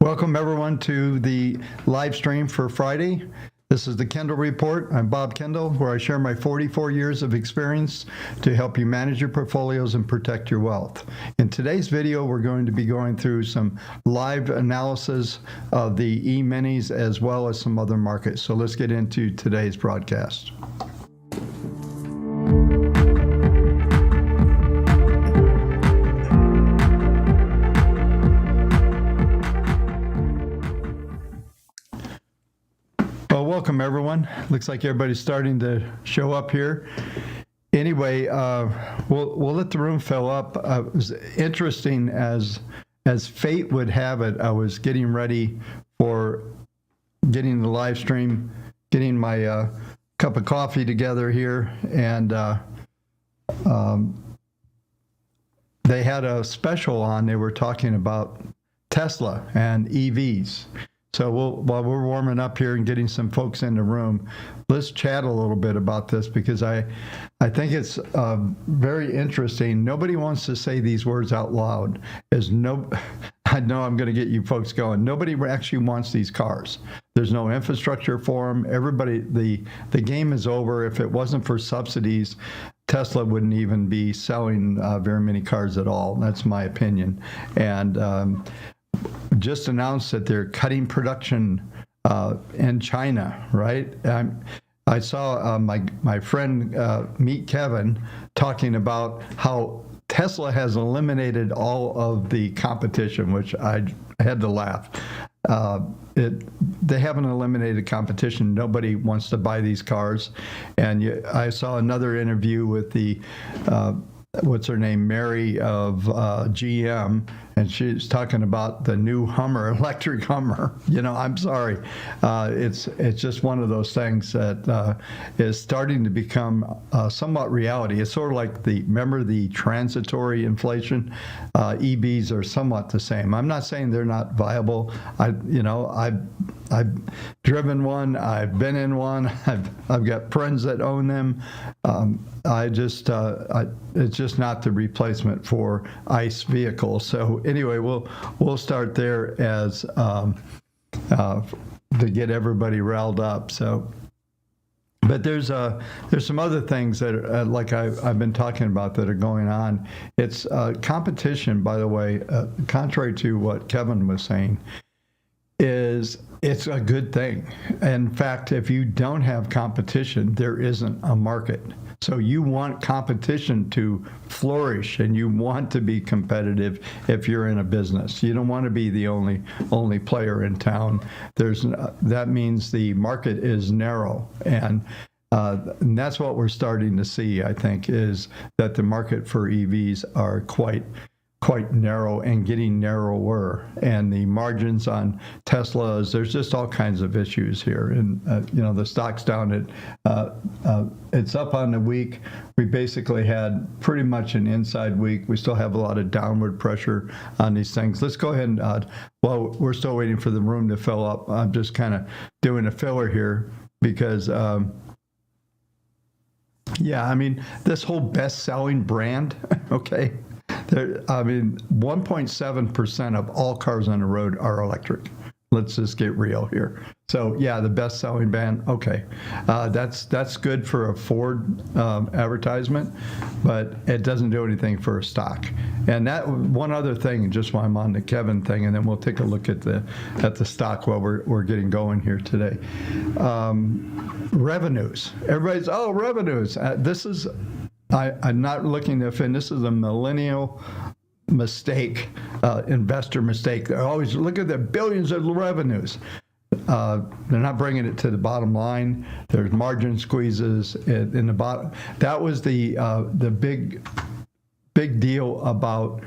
Welcome everyone to the live stream for Friday. This is the Kendall Report. I'm Bob Kendall, where I share my 44 years of experience to help you manage your portfolios and protect your wealth. In today's video, we're going to be going through some live analysis of the E-minis as well as some other markets. So let's get into today's broadcast. Welcome everyone. Looks like everybody's starting to show up here. Anyway, we'll let the room fill up. It was interesting as fate would have it. I was getting ready for getting the live stream, getting my cup of coffee together here, and they had a special on. They were talking about Tesla and EVs. So while we're warming up here and getting some folks in the room, let's chat a little bit about this because I think it's very interesting. Nobody wants to say these words out loud. I know I'm going to get you folks going. Nobody actually wants these cars. There's no infrastructure for them. Everybody, the game is over. If it wasn't for subsidies, Tesla wouldn't even be selling very many cars at all. That's my opinion. And just announced that they're cutting production in China, right? I saw my friend Meet Kevin talking about how Tesla has eliminated all of the competition, which I had to laugh. They haven't eliminated competition. Nobody wants to buy these cars. And I saw another interview with the what's her name, Mary of GM, and she's talking about the new Hummer, electric Hummer. You know, I'm sorry, it's just one of those things that is starting to become somewhat reality. It's sort of like remember the transitory inflation. EVs are somewhat the same. I'm not saying they're not viable. I've driven one. I've been in one. I've got friends that own them. It's just not the replacement for ICE vehicles. So anyway, we'll start there as to get everybody riled up. So, but there's some other things that are, like I've been talking about that are going on. It's competition, by the way, contrary to what Kevin was saying. It's a good thing. In fact, if you don't have competition, there isn't a market. So you want competition to flourish, and you want to be competitive if you're in a business. You don't want to be the only player in town. That means the market is narrow, and that's what we're starting to see, I think, is that the market for EVs are quite narrow and getting narrower, and the margins on Teslas, there's just all kinds of issues here. And the stock's down it's up on the week. We basically had pretty much an inside week. We still have a lot of downward pressure on these things. Let's go ahead and while we're still waiting for the room to fill up, I'm just kind of doing a filler here because this whole best-selling brand, okay, 1.7% of all cars on the road are electric. Let's just get real here. So yeah, the best-selling brand, okay, that's good for a Ford advertisement, but it doesn't do anything for a stock. And that one other thing, just while I'm on the Kevin thing, and then we'll take a look at the stock while we're getting going here today. Revenues. Everybody's revenues. I'm not looking to offend. This is a millennial mistake, investor mistake. They always look at the billions of revenues. They're not bringing it to the bottom line. There's margin squeezes in the bottom. That was the big deal about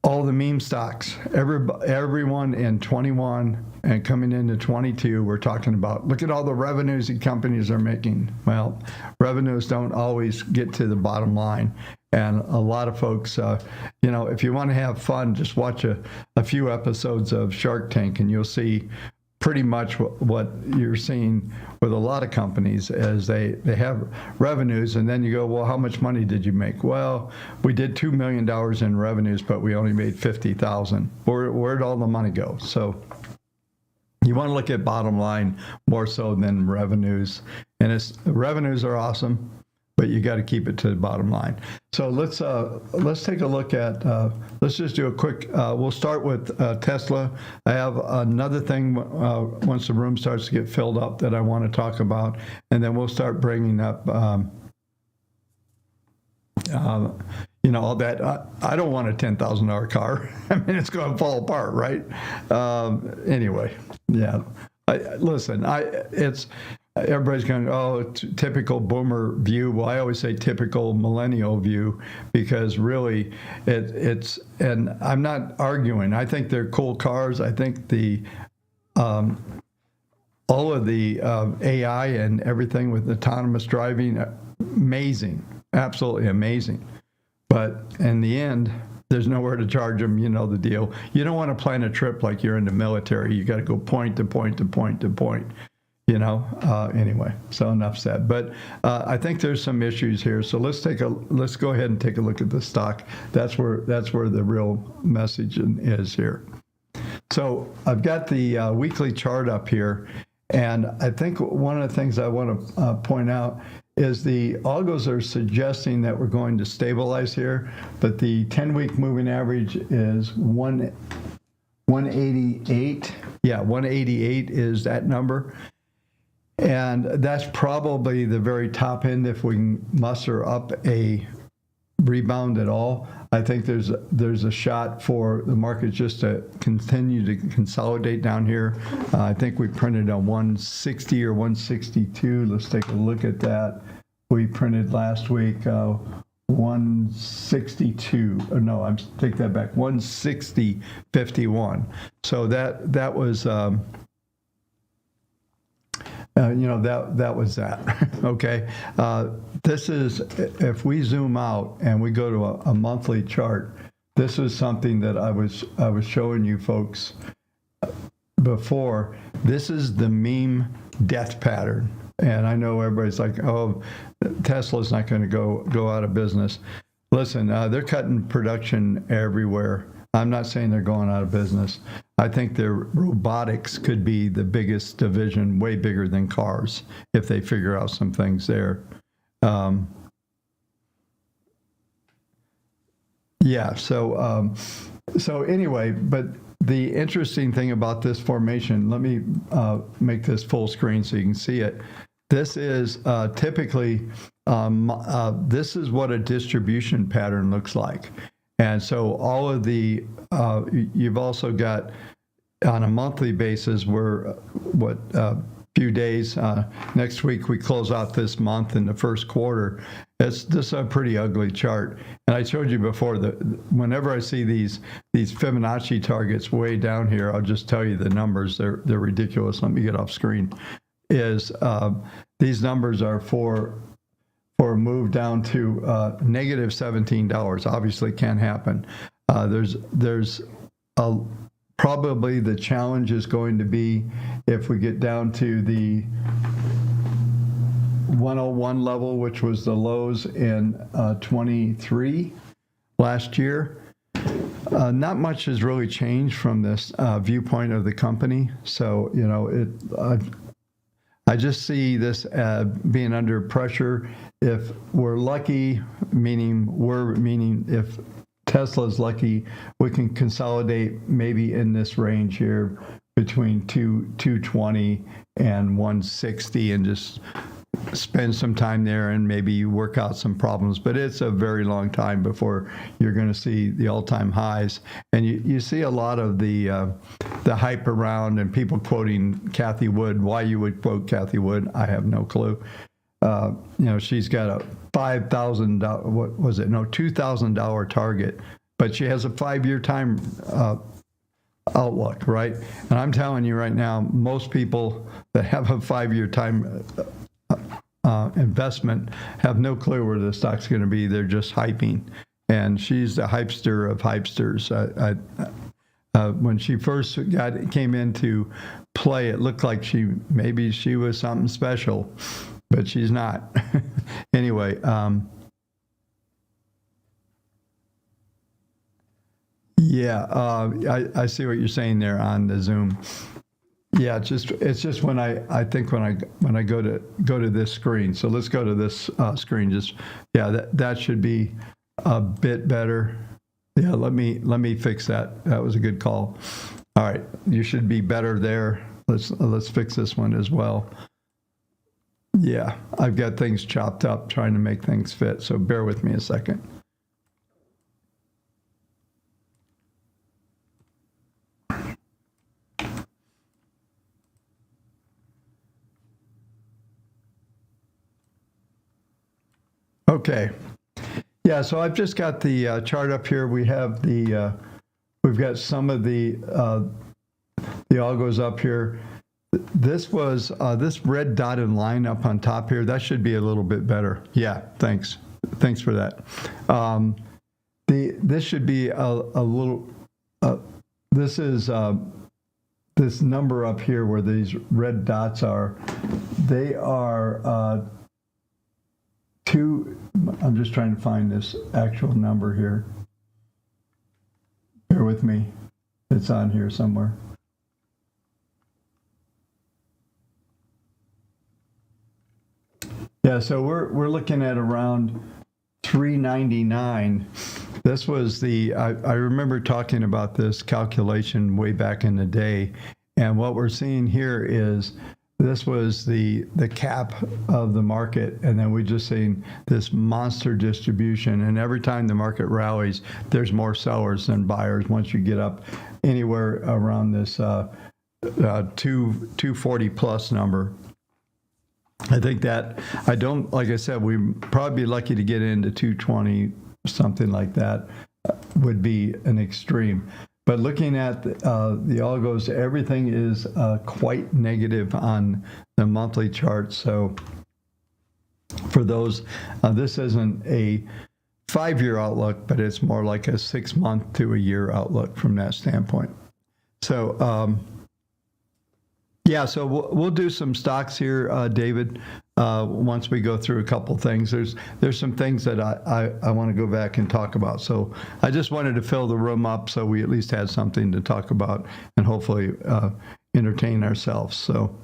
all the meme stocks. Everyone in 21 and coming into 22, we're talking about, look at all the revenues that companies are making. Well, revenues don't always get to the bottom line. And a lot of folks, if you want to have fun, just watch a few episodes of Shark Tank and you'll see pretty much what you're seeing with a lot of companies as they have revenues, and then you go, well, how much money did you make? Well, we did $2 million in revenues, but we only made $50,000. Where'd all the money go? So you want to look at bottom line more so than revenues, and revenues are awesome, but you got to keep it to the bottom line. So let's take a look at, let's just do a quick, we'll start with Tesla. I have another thing once the room starts to get filled up that I want to talk about, and then we'll start bringing up, all that. I don't want a $10,000 car. I mean, it's going to fall apart, right? Anyway, yeah. Everybody's going, oh, typical boomer view. Well, I always say typical millennial view, because really it's, and I'm not arguing. I think they're cool cars. I think all of the AI and everything with autonomous driving, amazing, absolutely amazing. But in the end, there's nowhere to charge them. You know the deal. You don't want to plan a trip like you're in the military. You got to go point to point to point to point. Anyway, so enough said. But I think there's some issues here. So let's go ahead and take a look at the stock. That's where the real message is here. So I've got the weekly chart up here, and I think one of the things I want to point out is the algos are suggesting that we're going to stabilize here, but the 10-week moving average is 188. Yeah, 188 is that number. And that's probably the very top end if we can muster up a rebound at all. I think there's a shot for the market just to continue to consolidate down here. I think we printed a 160 or 162. Let's take a look at that. We printed last week 162. No, I take that back. 160.51. So that was. That was that. Okay. This is, if we zoom out and we go to a monthly chart, this is something that I was showing you folks before. This is the meme death pattern. And I know everybody's like, oh, Tesla's not going to go out of business. Listen, they're cutting production everywhere. I'm not saying they're going out of business. I think their robotics could be the biggest division, way bigger than cars, if they figure out some things there. So anyway, but the interesting thing about this formation, let me make this full screen so you can see it. This is typically, this is what a distribution pattern looks like. And so all of the, you've also got on a monthly basis, we're few days, next week we close out this month in the first quarter. This is a pretty ugly chart. And I showed you before that whenever I see these Fibonacci targets way down here, I'll just tell you the numbers. They're ridiculous. Let me get off screen. These numbers are for a move down to negative $17. Obviously can't happen. There's probably the challenge is going to be if we get down to the 101 level, which was the lows in 23 last year. Not much has really changed from this viewpoint of the company. So, I just see this being under pressure. If we're lucky, meaning if Tesla's lucky, we can consolidate maybe in this range here between 220 and 160 and just spend some time there and maybe work out some problems. But it's a very long time before you're going to see the all-time highs. And you see a lot of the hype around and people quoting Kathy Wood. Why you would quote Kathy Wood, I have no clue. She's got a $5,000, what was it? No, $2,000 target, but she has a 5-year time outlook, right? And I'm telling you right now, most people that have a 5-year time investment have no clue where the stock's going to be. They're just hyping, and she's the hypester of hypesters. when she first came into play, it looked like maybe she was something special, but she's not. Anyway, yeah, I see what you're saying there on the Zoom. Yeah, it's just when I think when I go to this screen. So let's go to this screen. That should be a bit better. Yeah, let me fix that. That was a good call. All right, you should be better there. Let's fix this one as well. Yeah, I've got things chopped up trying to make things fit. So bear with me a second. Okay. Yeah, so I've just got the chart up here. We've got some of the algos up here. This was this red dotted line up on top here. That should be a little bit better. Yeah, thanks for that. This should be a little. This is this number up here where these red dots are. They are two. I'm just trying to find this actual number here. Bear with me. It's on here somewhere. Yeah, so we're looking at around 399. This was I remember talking about this calculation way back in the day, and what we're seeing here is this was the cap of the market, and then we just seen this monster distribution, and every time the market rallies, there's more sellers than buyers once you get up anywhere around this 240 plus number. I think that like I said, we'd probably be lucky to get into 220, something like that would be an extreme. But looking at the algos, everything is quite negative on the monthly chart. So for those, this isn't a 5-year outlook, but it's more like a 6-month to a year outlook from that standpoint. So yeah, so we'll do some stocks here, David, once we go through a couple things. There's some things that I want to go back and talk about. So I just wanted to fill the room up so we at least had something to talk about and hopefully entertain ourselves. So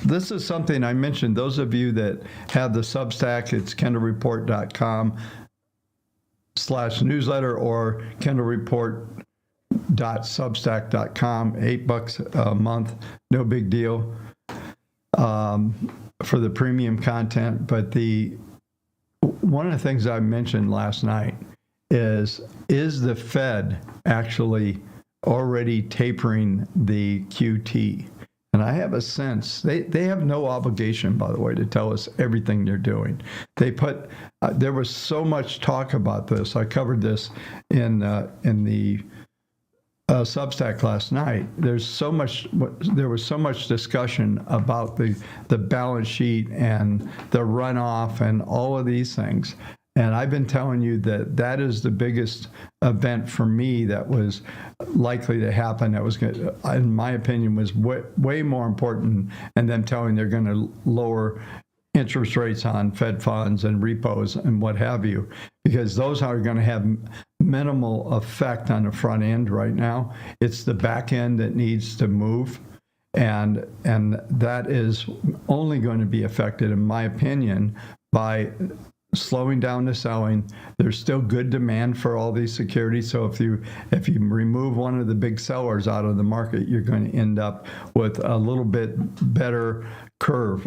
this is something I mentioned. Those of you that have the Substack, it's kendallreport.com/newsletter or kendallreport.substack.com, $8 a month, no big deal for the premium content. But one of the things I mentioned last night is the Fed actually already tapering the QT? And I have a sense they have no obligation, by the way, to tell us everything they're doing. There was so much talk about this. I covered this in the Substack last night. There was so much discussion about the balance sheet and the runoff and all of these things. And I've been telling you that is the biggest event for me that was likely to happen. That was, in my opinion, was way more important than them telling they're going to lower interest rates on Fed funds and repos and what have you, because those are going to have minimal effect on the front end right now. It's the back end that needs to move, and that is only going to be affected, in my opinion, by slowing down the selling. There's still good demand for all these securities. So if you remove one of the big sellers out of the market, you're going to end up with a little bit better curve.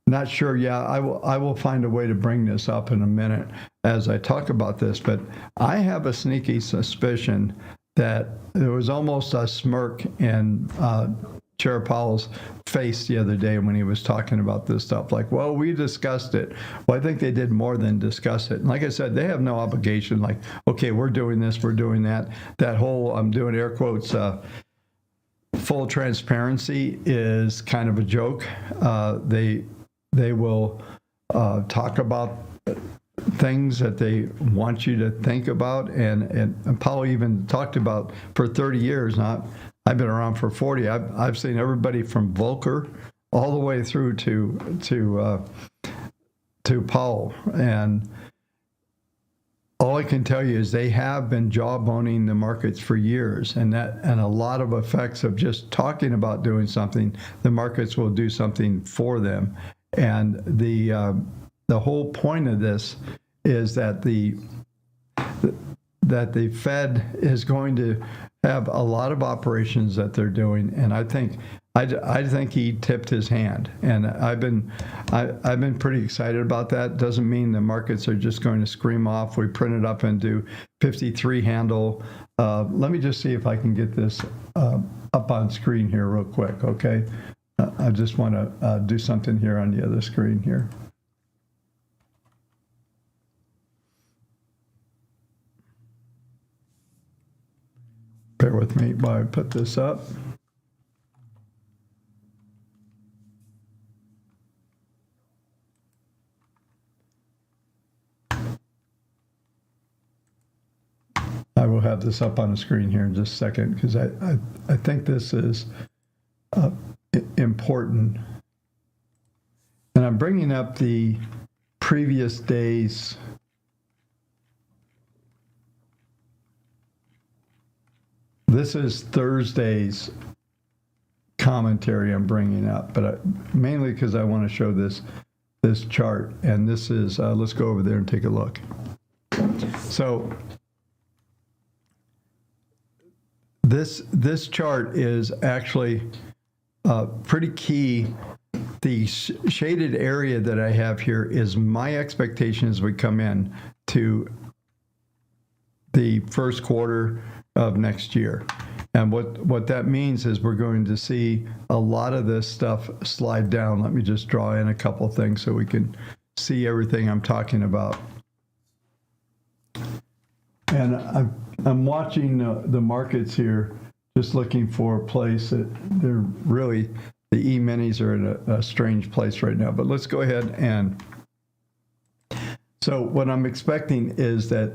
Not sure. Yeah, I will find a way to bring this up in a minute as I talk about this, but I have a sneaky suspicion that there was almost a smirk in Chair Powell's face the other day when he was talking about this stuff. Like, well, we discussed it. Well, I think they did more than discuss it. And like I said, they have no obligation. Like, okay, we're doing this, we're doing that. That whole, I'm doing air quotes, full transparency is kind of a joke. They will talk about things that they want you to think about. And Powell even talked about for 30 years, not I've been around for 40. I've seen everybody from Volcker all the way through to Powell. And all I can tell you is they have been jawboning the markets for years, and a lot of effects of just talking about doing something, the markets will do something for them. And the whole point of this is that the Fed is going to have a lot of operations that they're doing, and I think he tipped his hand, and I've been pretty excited about that. Doesn't mean the markets are just going to scream off. We print it up and do 53 handle. Let me just see if I can get this up on screen here real quick, okay? I just want to do something here on the other screen here. Bear with me while I put this up. I will have this up on the screen here in just a second, because I think this is important. And I'm bringing up the previous days. This is Thursday's commentary I'm bringing up, but mainly because I want to show this chart. And this is, let's go over there and take a look. So this chart is actually pretty key. The shaded area that I have here is my expectation as we come in to the first quarter of next year. And what that means is we're going to see a lot of this stuff slide down. Let me just draw in a couple things so we can see everything I'm talking about. And I'm watching the markets here, just looking for a place that they're really, the E-minis are in a strange place right now. But let's go ahead and, so what I'm expecting is that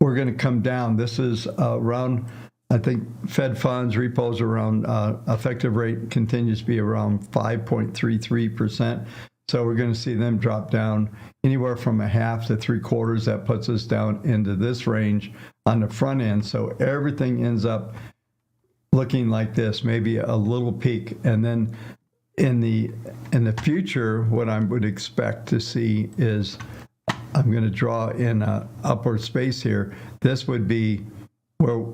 we're going to come down. This is around, I think Fed funds, repos around, effective rate continues to be around 5.33%. So we're going to see them drop down anywhere from a half to 3/4. That puts us down into this range on the front end. So everything ends up looking like this, maybe a little peak. And then in the future, what I would expect to see is, I'm going to draw in an upward space here. This would be where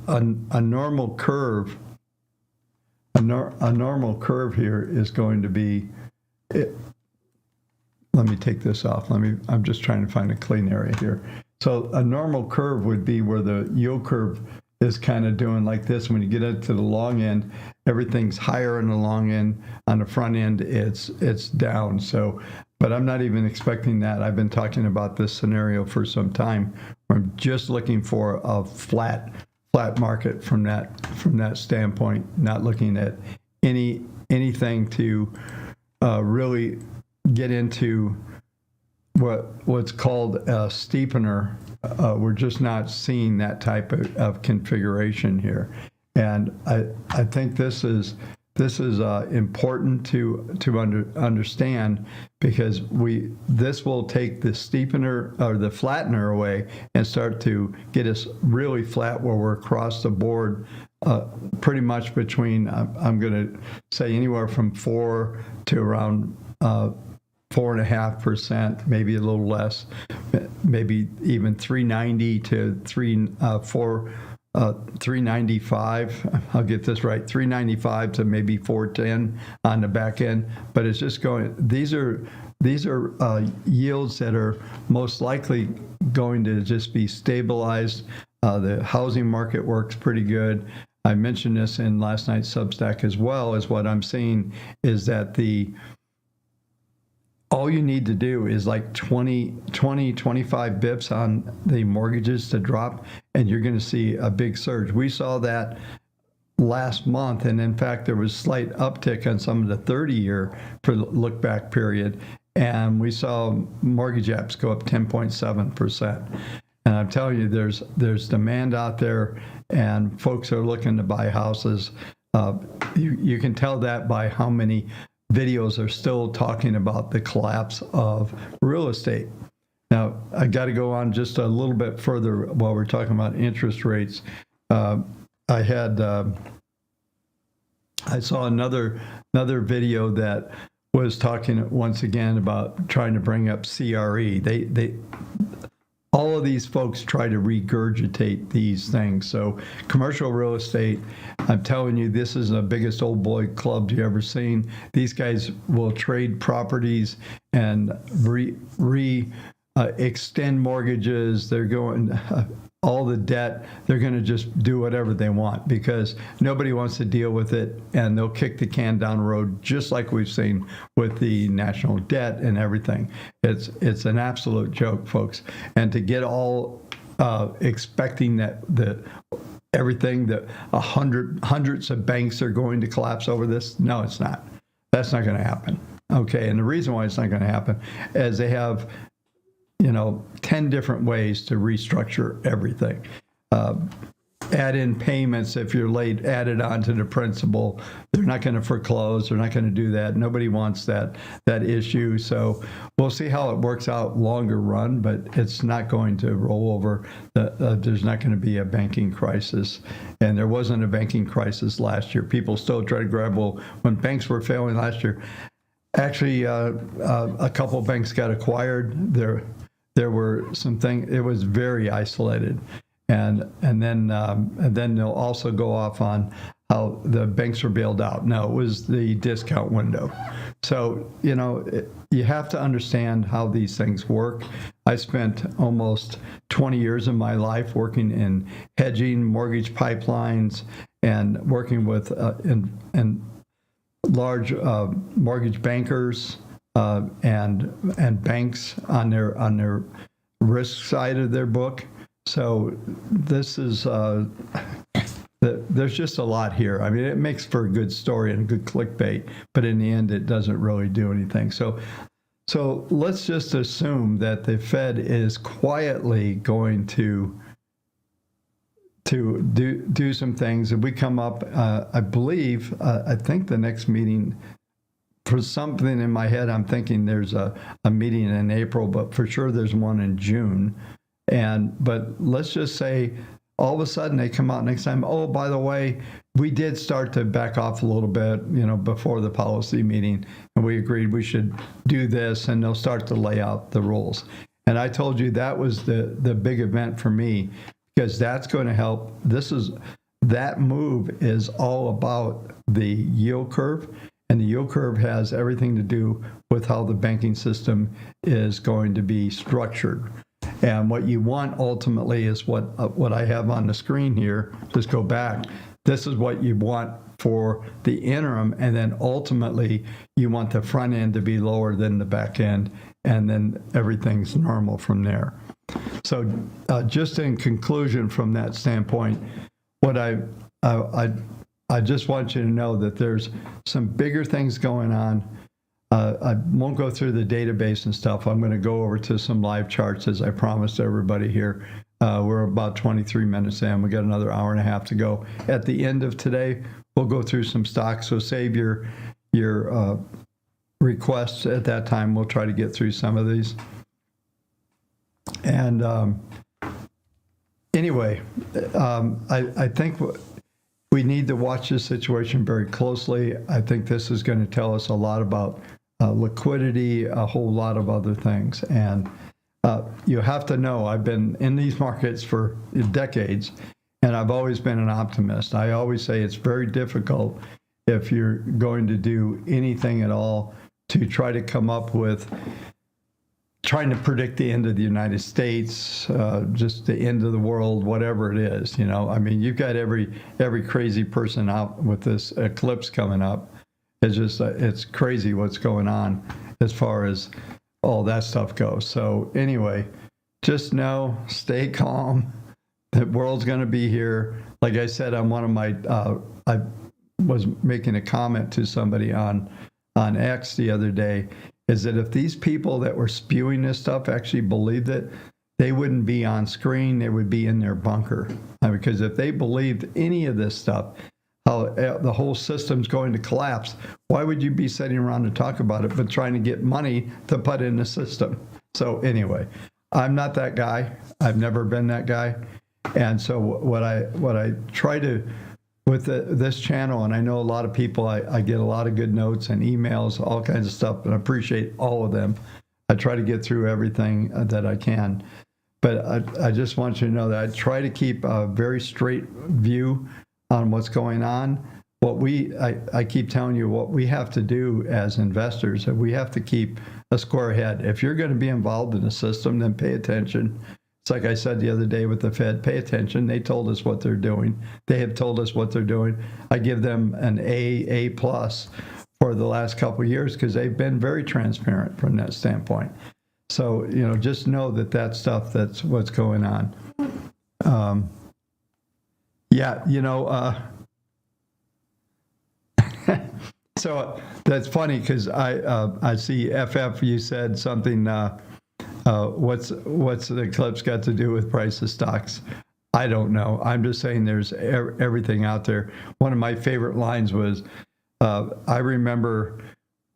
a normal curve, a normal curve here is going to be. Let me take this off. I'm just trying to find a clean area here. So a normal curve would be where the yield curve is kind of doing like this. When you get into the long end, everything's higher on the long end. On the front end, it's down. So, but I'm not even expecting that. I've been talking about this scenario for some time. I'm just looking for a flat market from that standpoint. Not looking at anything to really get into what's called a steepener. We're just not seeing that type of configuration here, and I think this is important to understand, because this will take the steepener or the flattener away and start to get us really flat, where we're across the board. Pretty much between, I'm going to say anywhere from 4 to around 4.5%, maybe a little less, maybe even 390 to 395. I'll get this right, 395 to maybe 410 on the back end. But it's just going. These are yields that are most likely going to just be stabilized. The housing market works pretty good. I mentioned this in last night's Substack as well. As what I'm seeing is that all you need to do is like 25 bips on the mortgages to drop, and you're going to see a big surge. We saw that last month, and in fact, there was slight uptick on some of the 30-year for the look-back period. and we saw mortgage apps go up 10.7%. And I'm telling you, there's demand out there, and folks are looking to buy houses. You can tell that by how many videos are still talking about the collapse of real estate. Now, I got to go on just a little bit further while we're talking about interest rates. I saw another video that was talking once again about trying to bring up CRE. All of these folks try to regurgitate these things. So commercial real estate, I'm telling you, this is the biggest old boy club you ever seen. These guys will trade properties and extend mortgages. They're going all the debt. They're going to just do whatever they want because nobody wants to deal with it, and they'll kick the can down the road, just like we've seen with the national debt and everything. It's an absolute joke, folks. And to get all expecting that everything that hundreds of banks are going to collapse over this, no, it's not. That's not going to happen. Okay, and the reason why it's not going to happen is they have 10 different ways to restructure everything. Add in payments if you're late, add it on to the principal. They're not going to foreclose. They're not going to do that. Nobody wants that issue. So we'll see how it works out longer run, but it's not going to roll over. There's not going to be a banking crisis. And there wasn't a banking crisis last year. People still try to grab, well, when banks were failing last year, actually a couple of banks got acquired. There were some things, it was very isolated. And then they'll also go off on how the banks were bailed out. No, it was the discount window. So, you have to understand how these things work. I spent almost 20 years of my life working in hedging, mortgage pipelines, and working with and large mortgage bankers and banks on their risk side of their book. So this is there's just a lot here. I mean, it makes for a good story and a good clickbait, but in the end, it doesn't really do anything. So let's just assume that the Fed is quietly going to do some things. If we come up, I believe, I think the next meeting, for something in my head, I'm thinking there's a meeting in April, but for sure there's one in June. But let's just say all of a sudden they come out next time, oh, by the way, we did start to back off a little bit, before the policy meeting, and we agreed we should do this, and they'll start to lay out the rules. And I told you that was the big event for me, because that's going to help. That move is all about the yield curve, and the yield curve has everything to do with how the banking system is going to be structured. And what you want ultimately is what I have on the screen here. Just go back. This is what you want for the interim, and then ultimately you want the front end to be lower than the back end, and then everything's normal from there. So just in conclusion from that standpoint, what I just want you to know that there's some bigger things going on. I won't go through the database and stuff. I'm going to go over to some live charts, as I promised everybody here. We're about 23 minutes in. We got another hour and a half to go. At the end of today, we'll go through some stocks. So save your requests at that time. We'll try to get through some of these. And anyway, I think we need to watch this situation very closely. I think this is going to tell us a lot about liquidity, a whole lot of other things. And you have to know, I've been in these markets for decades, and I've always been an optimist. I always say it's very difficult, if you're going to do anything at all, to try to come up with trying to predict the end of the United States, just the end of the world, whatever it is. I mean, you've got every crazy person out with this eclipse coming up. It's just, it's crazy what's going on as far as all that stuff goes. So anyway, just know, stay calm. The world's going to be here. Like I said, on one of my, I was making a comment to somebody on X the other day, is that if these people that were spewing this stuff actually believed it, they wouldn't be on screen. They would be in their bunker. Because if they believed any of this stuff, how the whole system's going to collapse, why would you be sitting around to talk about it, but trying to get money to put in the system? So anyway, I'm not that guy. I've never been that guy. And so what I try to, with this channel, and I know a lot of people, I get a lot of good notes and emails, all kinds of stuff, and I appreciate all of them. I try to get through everything that I can. But I just want you to know that I try to keep a very straight view on what's going on. I keep telling you what we have to do as investors, that we have to keep a square ahead. If you're going to be involved in the system, then pay attention. It's like I said the other day with the Fed, pay attention. They told us what they're doing. They have told us what they're doing. I give them an A+ for the last couple of years because they've been very transparent from that standpoint. So, just know that's what's going on. So that's funny because I see FF, you said something, what's the eclipse got to do with price of stocks? I don't know. I'm just saying there's everything out there. One of my favorite lines was, I remember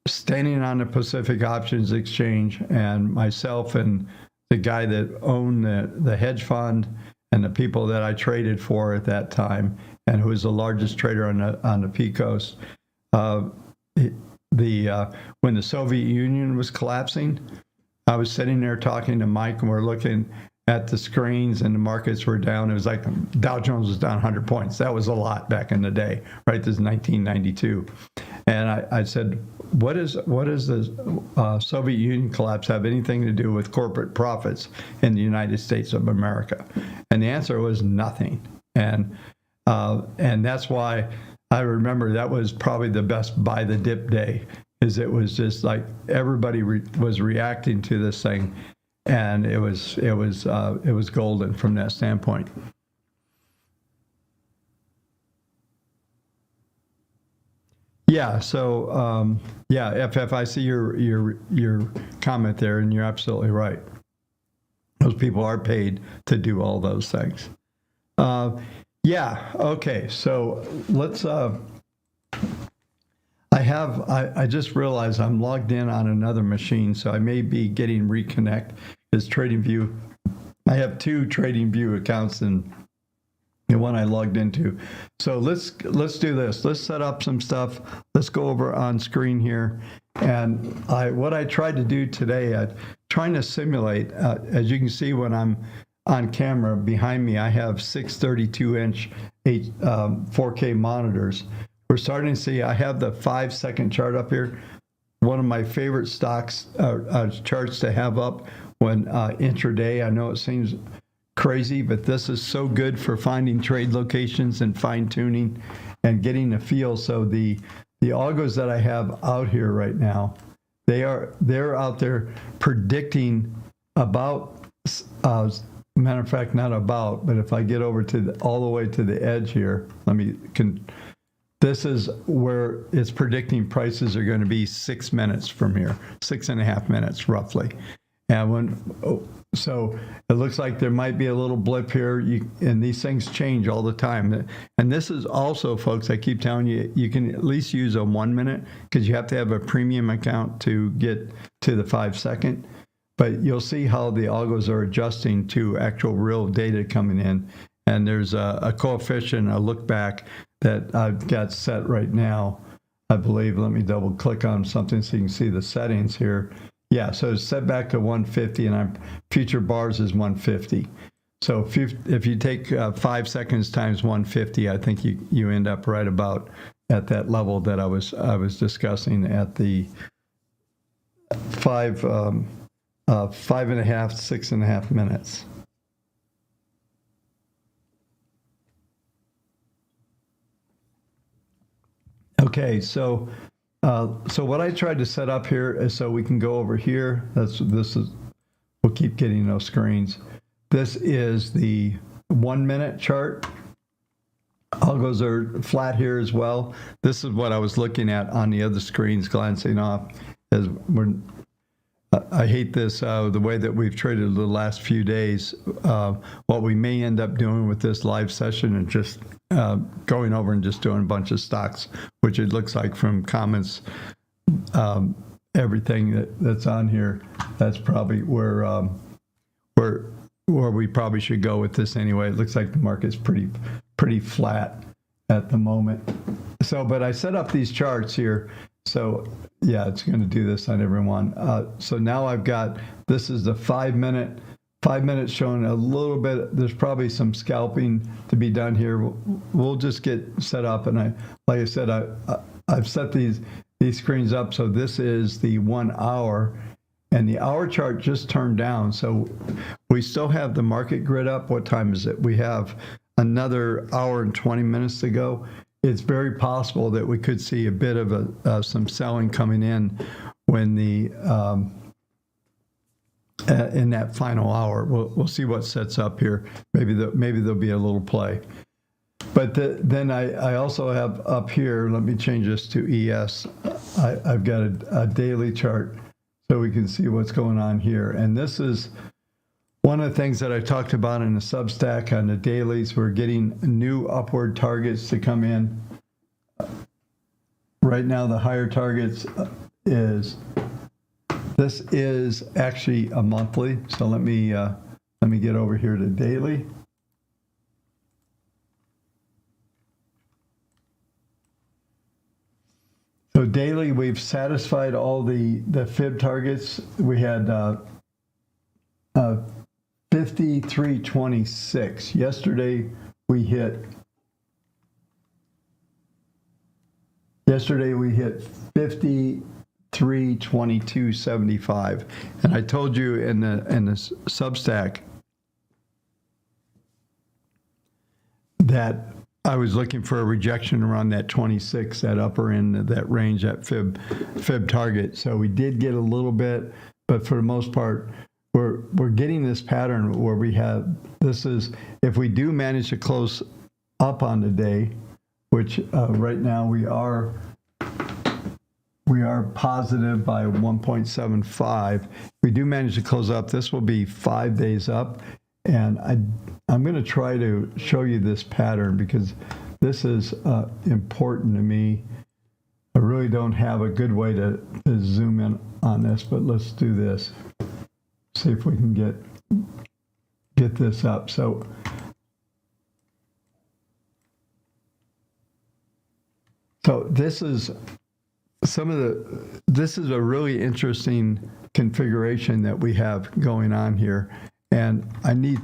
standing on the Pacific Options Exchange, and myself and the guy that owned the hedge fund and the people that I traded for at that time, and who was the largest trader on the Pecos, when the Soviet Union was collapsing, I was sitting there talking to Mike, and we're looking at the screens, and the markets were down. It was like Dow Jones was down 100 points. That was a lot back in the day, right? This is 1992. And I said, what does the Soviet Union collapse have anything to do with corporate profits in the United States of America? And the answer was nothing. And that's why I remember that was probably the best buy the dip day, is it was just like everybody was reacting to this thing, and it was golden from that standpoint. Yeah. So FF, I see your comment there, and you're absolutely right. Those people are paid to do all those things. Okay. So let's. I just realized I'm logged in on another machine, so I may be getting reconnect. Is TradingView. I have two TradingView accounts and the one I logged into. So let's do this. Let's set up some stuff. Let's go over on screen here. And what I tried to do today, I'm trying to simulate, as you can see when I'm on camera behind me, I have 632-inch 4K monitors. We're starting to see, I have the 5-second chart up here. One of my favorite stocks charts to have up when intraday. I know it seems crazy, but this is so good for finding trade locations and fine tuning and getting a feel. So the algos that I have out here right now, they're out there predicting about, matter of fact, not about, but if I get over to all the way to the edge here, this is where it's predicting prices are going to be 6 minutes from here, 6.5 minutes roughly. And so it looks like there might be a little blip here, and these things change all the time. And this is also, folks, I keep telling you, you can at least use a 1 minute because you have to have a premium account to get to the 5-second. But you'll see how the algos are adjusting to actual real data coming in. And there's a coefficient, a look back that I've got set right now, I believe. Let me double click on something so you can see the settings here. Yeah, so it's set back to 150, and future bars is 150. So if you take 5 seconds times 150, I think you end up right about at that level that I was discussing at the 5.5, 6.5 minutes. Okay, so what I tried to set up here is so we can go over here. We'll keep getting those screens. This is the 1 minute chart. Algos are flat here as well. This is what I was looking at on the other screens, glancing off. as we're. I hate this, the way that we've traded the last few days. What we may end up doing with this live session and just going over and just doing a bunch of stocks, which it looks like from comments, everything that's on here, that's probably where we probably should go with this anyway. It looks like the market's pretty flat at the moment. So, but I set up these charts here. So yeah, it's going to do this on everyone. So now I've got, this is the 5 minute, 5 minutes showing a little bit. There's probably some scalping to be done here. We'll just get set up. And like I said, I've set these screens up. So this is the 1 hour, and the hour chart just turned down. So we still have the market grid up. What time is it? We have another hour and 20 minutes to go. It's very possible that we could see a bit of some selling coming in when the in that final hour. We'll see what sets up here. Maybe there'll be a little play. But then I also have up here. Let me change this to ES. I've got a daily chart so we can see what's going on here. And this is one of the things that I talked about in the Substack on the dailies. We're getting new upward targets to come in. Right now, the higher targets this is actually a monthly. So let me get over here to daily. So daily, we've satisfied all the fib targets. We had 53.26. Yesterday we hit 53.22.75, and I told you in the Substack that I was looking for a rejection around that 26, that upper end of that range, that fib target. So we did get a little bit, but for the most part, we're getting this pattern where we have, this is, if we do manage to close up on the day, which right now we are positive by 1.75. If we do manage to close up, this will be 5 days up. And I'm going to try to show you this pattern because this is important to me. I really don't have a good way to zoom in on this, but let's do this. See if we can get this up. So this is this is a really interesting configuration that we have going on here. And I'm going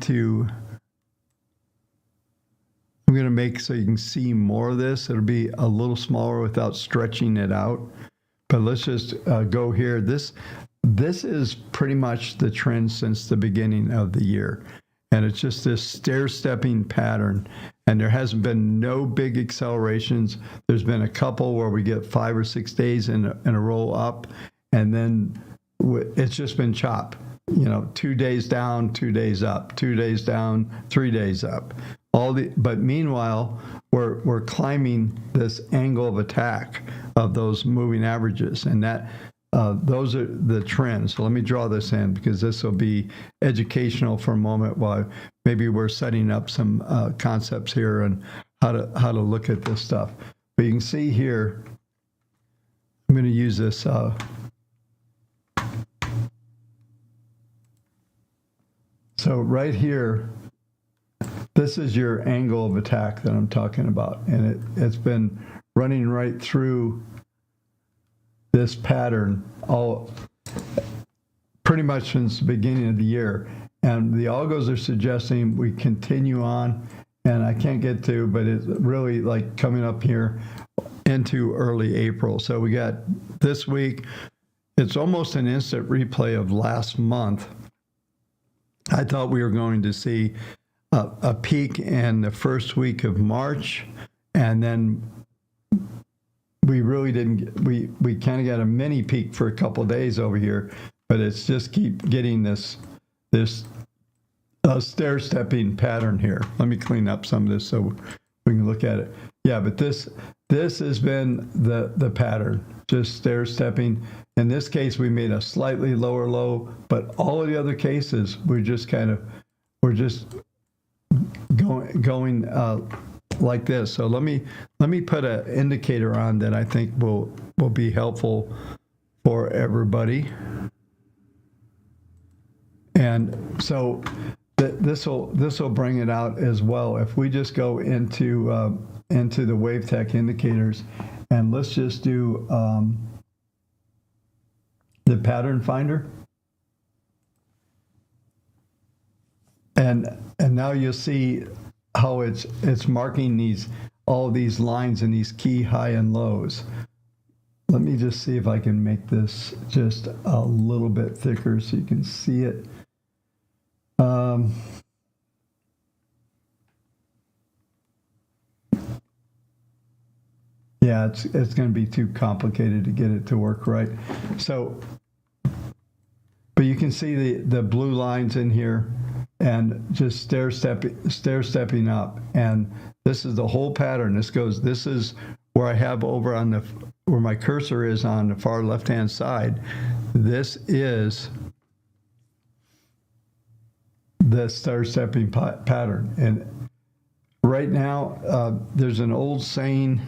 to make so you can see more of this. It'll be a little smaller without stretching it out. But let's just go here. This is pretty much the trend since the beginning of the year. And it's just this stair-stepping pattern. And there hasn't been no big accelerations. There's been a couple where we get 5 or 6 days in a row up. And then it's just been chop. 2 days down, 2 days up, 2 days down, 3 days up. But meanwhile, we're climbing this angle of attack of those moving averages, and that those are the trends. So let me draw this in because this will be educational for a moment while maybe we're setting up some concepts here and how to look at this stuff. But you can see here, I'm going to use this. So right here, this is your angle of attack that I'm talking about. And it's been running right through this pattern pretty much since the beginning of the year. And the algos are suggesting we continue on, and I can't get to, but it's really like coming up here into early April. So we got this week, it's almost an instant replay of last month. I thought we were going to see a peak in the first week of March, and then we really didn't. We kind of got a mini peak for a couple of days over here, but it's just keep getting this stair-stepping pattern here. Let me clean up some of this so we can look at it. Yeah, but this this has been the pattern, just stair stepping. In this case, we made a slightly lower low, but all of the other cases, we're just going like this. So let me put an indicator on that I think will be helpful for everybody. And so this will bring it out as well. If we just go into the WaveTech indicators, and let's just do the pattern finder, and now you'll see how it's marking all these lines and these key high and lows. Let me just see if I can make this just a little bit thicker so you can see it. Yeah, it's going to be too complicated to get it to work right. So, but you can see the blue lines in here, and just stair stepping up. And this is the whole pattern. This is where I have over on where my cursor is on the far left-hand side. This is the stair stepping pattern. And right now, there's an old saying,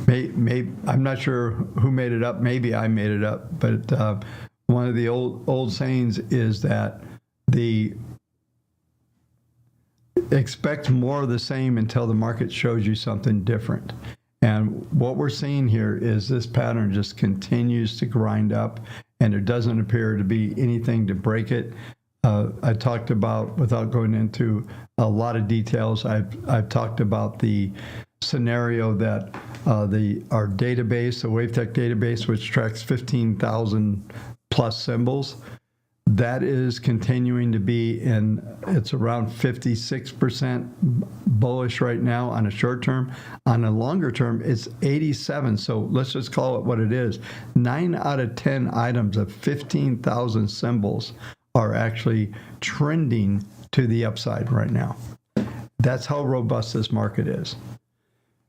maybe I'm not sure who made it up. Maybe I made it up, but one of the old sayings is that expect more of the same until the market shows you something different. And what we're seeing here is this pattern just continues to grind up, and there doesn't appear to be anything to break it. I talked about, without going into a lot of details, I've talked about the scenario that our database, the WaveTech database, which tracks 15,000 plus symbols, that is continuing to be it's around 56% bullish right now on a short term. On a longer term, it's 87. So let's just call it what it is. 9 out of 10 items of 15,000 symbols are actually trending to the upside right now. That's how robust this market is.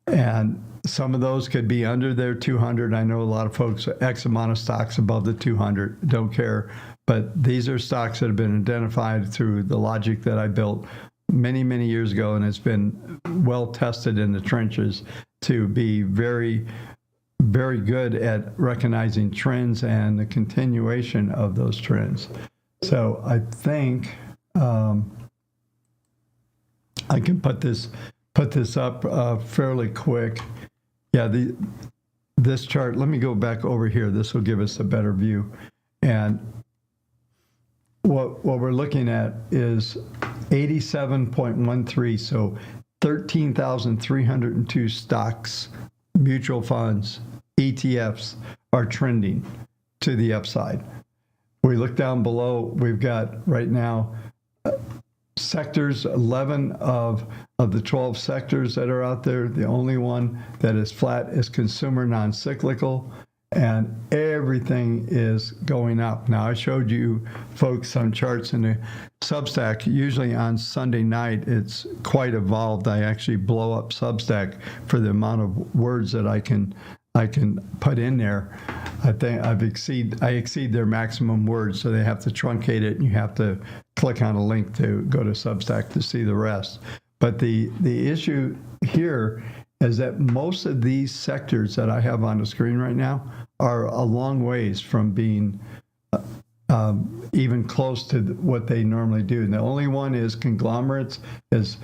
And some of those could be under their 200. I know a lot of folks, X amount of stocks above the 200, don't care. But these are stocks that have been identified through the logic that I built many, many years ago, and it's been well tested in the trenches to be very, very good at recognizing trends and the continuation of those trends. So I think I can put this up fairly quick. Yeah, this chart, let me go back over here. This will give us a better view. And what we're looking at is 87.13, so 13,302 stocks, mutual funds, ETFs are trending to the upside. We look down below, we've got right now sectors, 11 of the 12 sectors that are out there. The only one that is flat is consumer non-cyclical, and everything is going up. Now, I showed you folks some charts in the Substack. Usually on Sunday night, it's quite evolved. I actually blow up Substack for the amount of words that I can put in there. I think I exceed their maximum words, so they have to truncate it, and you have to click on a link to go to Substack to see the rest. But the issue here is that most of these sectors that I have on the screen right now are a long ways from being even close to what they normally do. And the only one is conglomerates, is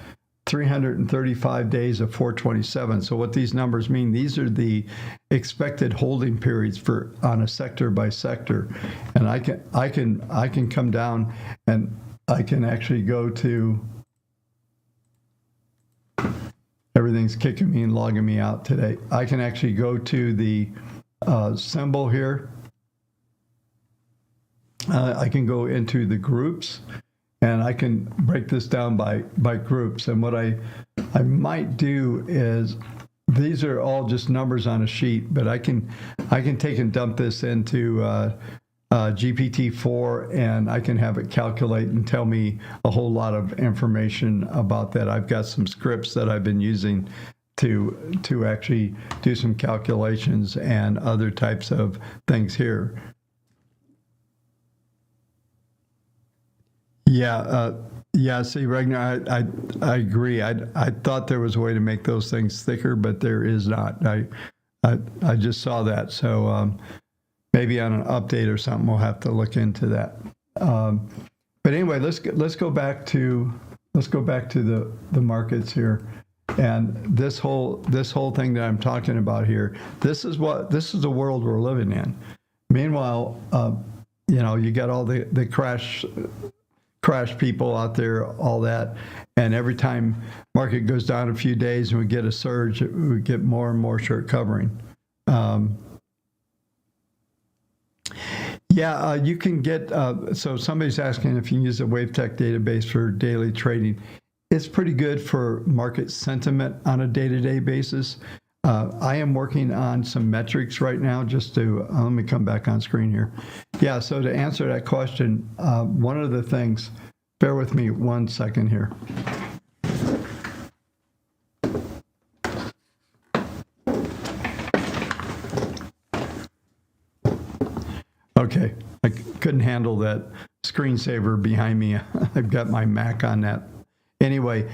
335 days of 427. So what these numbers mean, these are the expected holding periods on a sector by sector. And I can come down and I can actually go to, everything's kicking me and logging me out today. I can actually go to the symbol here. I can go into the groups, and I can break this down by groups. And what I might do is, these are all just numbers on a sheet, but I can take and dump this into GPT-4, and I can have it calculate and tell me a whole lot of information about that. I've got some scripts that I've been using to actually do some calculations and other types of things here. Yeah. See, Ragnar, I agree. I thought there was a way to make those things thicker, but there is not. I just saw that. So maybe on an update or something, we'll have to look into that. But anyway, let's go back to the markets here. And this whole thing that I'm talking about here, this is the world we're living in. Meanwhile, you got all the crash people out there, all that, and every time market goes down a few days and we get a surge, we get more and more short covering. You can get, so somebody's asking if you can use the WaveTech database for daily trading. It's pretty good for market sentiment on a day-to-day basis. I am working on some metrics right now just to, let me come back on screen here. Yeah, so to answer that question, one of the things, bear with me 1 second here. Okay, I couldn't handle that screensaver behind me. I've got my Mac on that. Anyway,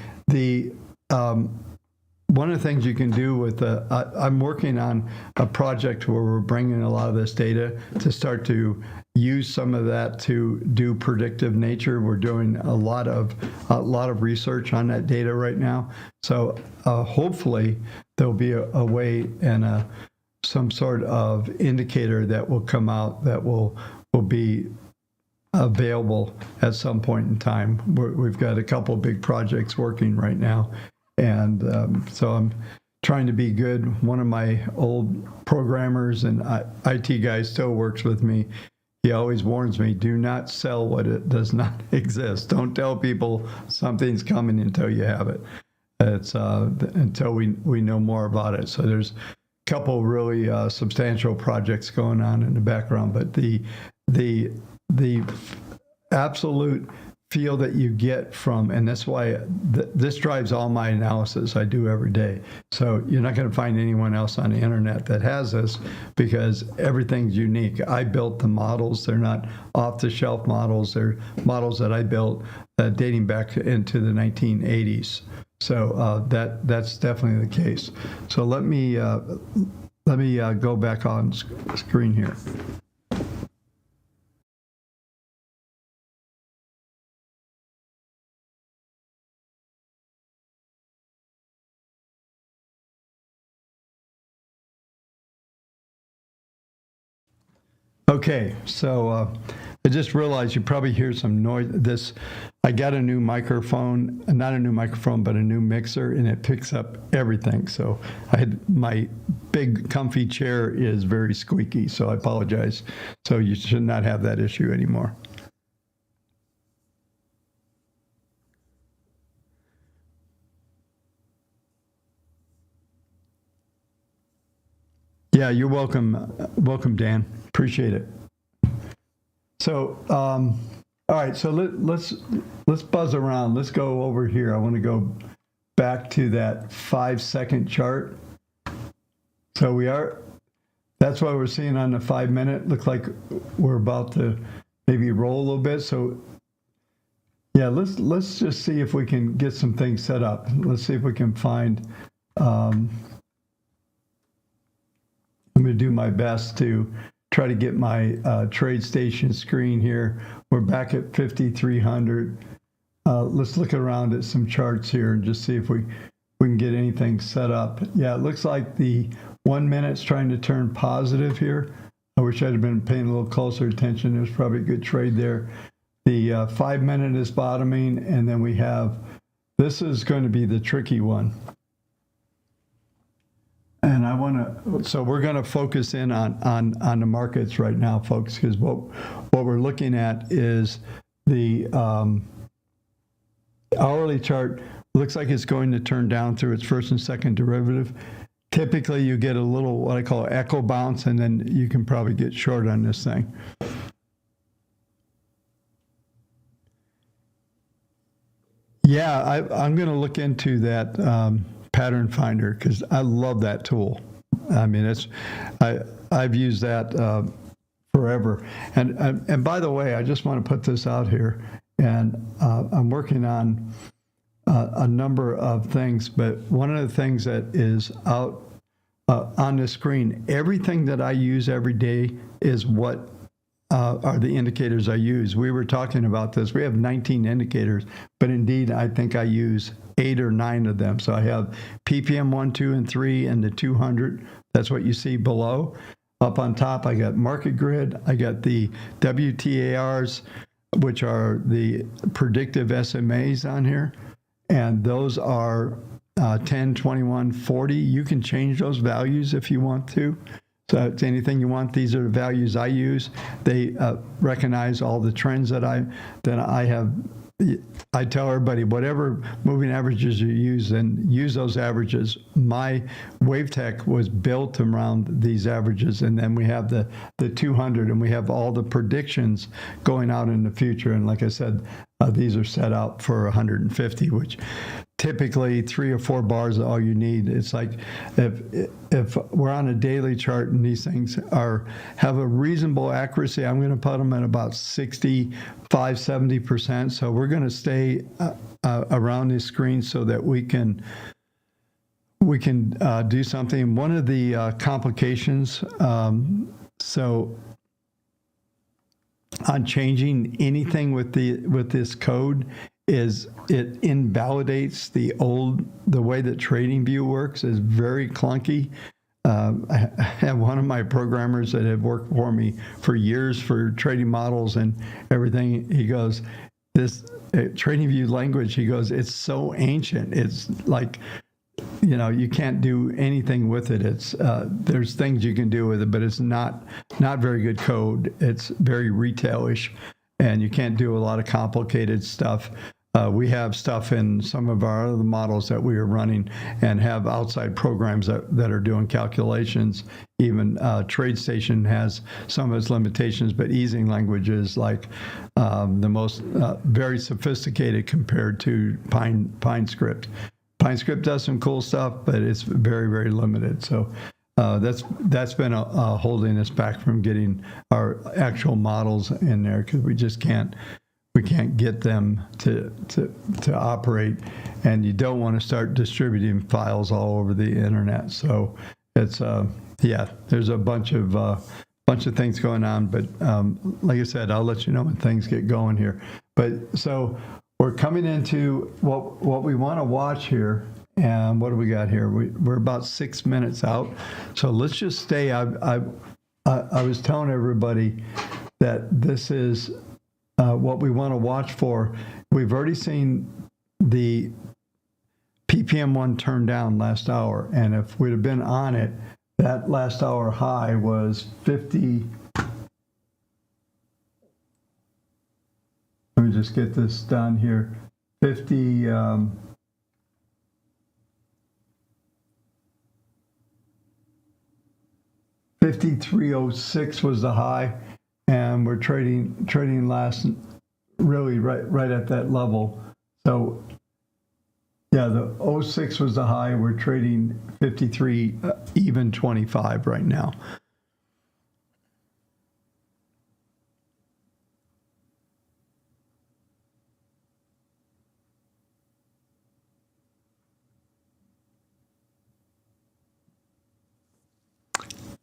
one of the things you can do with I'm working on a project where we're bringing a lot of this data to start to use some of that to do predictive nature. We're doing a lot of research on that data right now. So hopefully there'll be a way and some sort of indicator that will come out that will be available at some point in time. We've got a couple of big projects working right now. And so I'm trying to be good. One of my old programmers and IT guy still works with me. He always warns me, do not sell what it does not exist. Don't tell people something's coming until you have it. It's until we know more about it. So there's a couple really substantial projects going on in the background, but the absolute feel that you get from, and that's why this drives all my analysis I do every day. So you're not going to find anyone else on the internet that has this because everything's unique. I built the models. They're not off-the-shelf models. They're models that I built dating back into the 1980s. So that's definitely the case. So let me go back on screen here. Okay, so I just realized you probably hear some noise. I got a new microphone, not a new microphone, but a new mixer, and it picks up everything. So my big comfy chair is very squeaky, so I apologize. So you should not have that issue anymore. Yeah, you're welcome. Welcome, Dan. Appreciate it. So, all right. So let's buzz around. Let's go over here. I want to go back to that 5-second chart. So that's what we're seeing on the 5-minute. Looks like we're about to maybe roll a little bit. So yeah, let's just see if we can get some things set up. Let's see if we can find. I'm going to do my best to try to get my TradeStation screen here. We're back at 5,300. Let's look around at some charts here and just see if we can get anything set up. Yeah, it looks like the 1 minute's trying to turn positive here. I wish I'd have been paying a little closer attention. There's probably a good trade there. The 5-minute is bottoming, and then we have, this is going to be the tricky one. And so we're going to focus in on the markets right now, folks, because what we're looking at is the hourly chart. Looks like it's going to turn down through its first and second derivative. Typically, you get a little, what I call echo bounce, and then you can probably get short on this thing. Yeah, I'm going to look into that. pattern finder, because I love that tool. I mean, I've used that forever. And by the way, I just want to put this out here, and I'm working on a number of things, but one of the things that is out on the screen, everything that I use every day is what are the indicators I use. We were talking about this. We have 19 indicators, but indeed, I think I use 8 or 9 of them. So I have PPM 1, 2, and 3, and the 200. That's what you see below. Up on top, I got market grid. I got the WTARs, which are the predictive SMAs on here. And those are 10, 21, 40. You can change those values if you want to. So it's anything you want. These are the values I use. They recognize all the trends that I have. I tell everybody, whatever moving averages you use, and use those averages. My WaveTech was built around these averages, and then we have the 200, and we have all the predictions going out in the future. And like I said, these are set out for 150, which typically 3 or 4 bars is all you need. It's like if we're on a daily chart and these things have a reasonable accuracy, I'm going to put them at about 65, 70%. So we're going to stay around this screen so that we can do something. One of the complications, so on changing anything with this code, is it invalidates the way that TradingView works. Is very clunky. I have one of my programmers that have worked for me for years for trading models and everything. He goes, this TradingView language, he goes, it's so ancient. It's like, you can't do anything with it. It's there's things you can do with it, but it's not very good code. It's very retailish, and you can't do a lot of complicated stuff. We have stuff in some of our other models that we are running, and have outside programs that are doing calculations. Even TradeStation has some of its limitations, but easing language is like the most very sophisticated compared to PineScript. PineScript does some cool stuff, but it's very, very limited. So that's been holding us back from getting our actual models in there, because we just can't get them to operate, and you don't want to start distributing files all over the internet. So it's there's a bunch of things going on, but like I said, I'll let you know when things get going here. But so we're coming into what we want to watch here. And what do we got here? We're about 6 minutes out, so let's just stay. I was telling everybody that this is what we want to watch for. We've already seen the PPM1 turn down last hour, and if we'd have been on it, that last hour high was 50. Let me just get this done here. 5306 was the high, and we're trading last really right at that level. So yeah, the 06 was the high. We're trading 53 even 25 right now.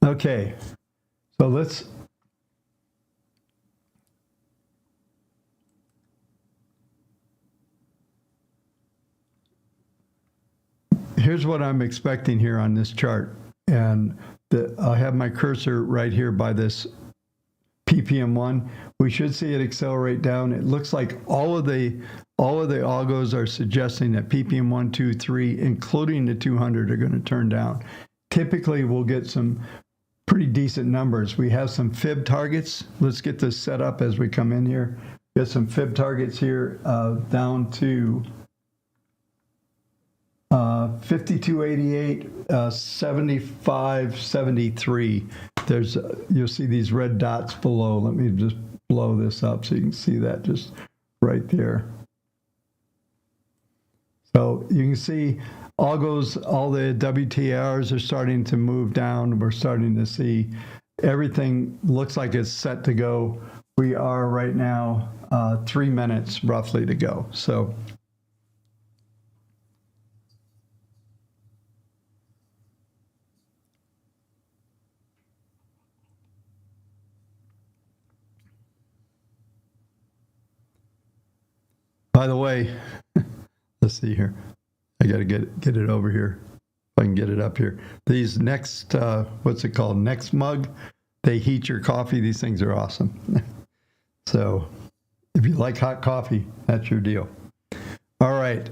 Okay, so here's what I'm expecting here on this chart, and I have my cursor right here by this PPM1. We should see it accelerate down. It looks like all of the algos are suggesting that PPM1, 2, 3, including the 200, are going to turn down. Typically, we'll get some pretty decent numbers. We have some fib targets. Let's get this set up as we come in here. Get some fib targets here down to 5288, 75, 73. You'll see these red dots below. Let me just blow this up so you can see that just right there. So you can see all the WTRs are starting to move down. We're starting to see everything looks like it's set to go. We are right now 3 minutes roughly to go. So by the way, let's see here. I got to get it over here. If I can get it up here. These next, what's it called? Next mug. They heat your coffee. These things are awesome. So if you like hot coffee, that's your deal. All right.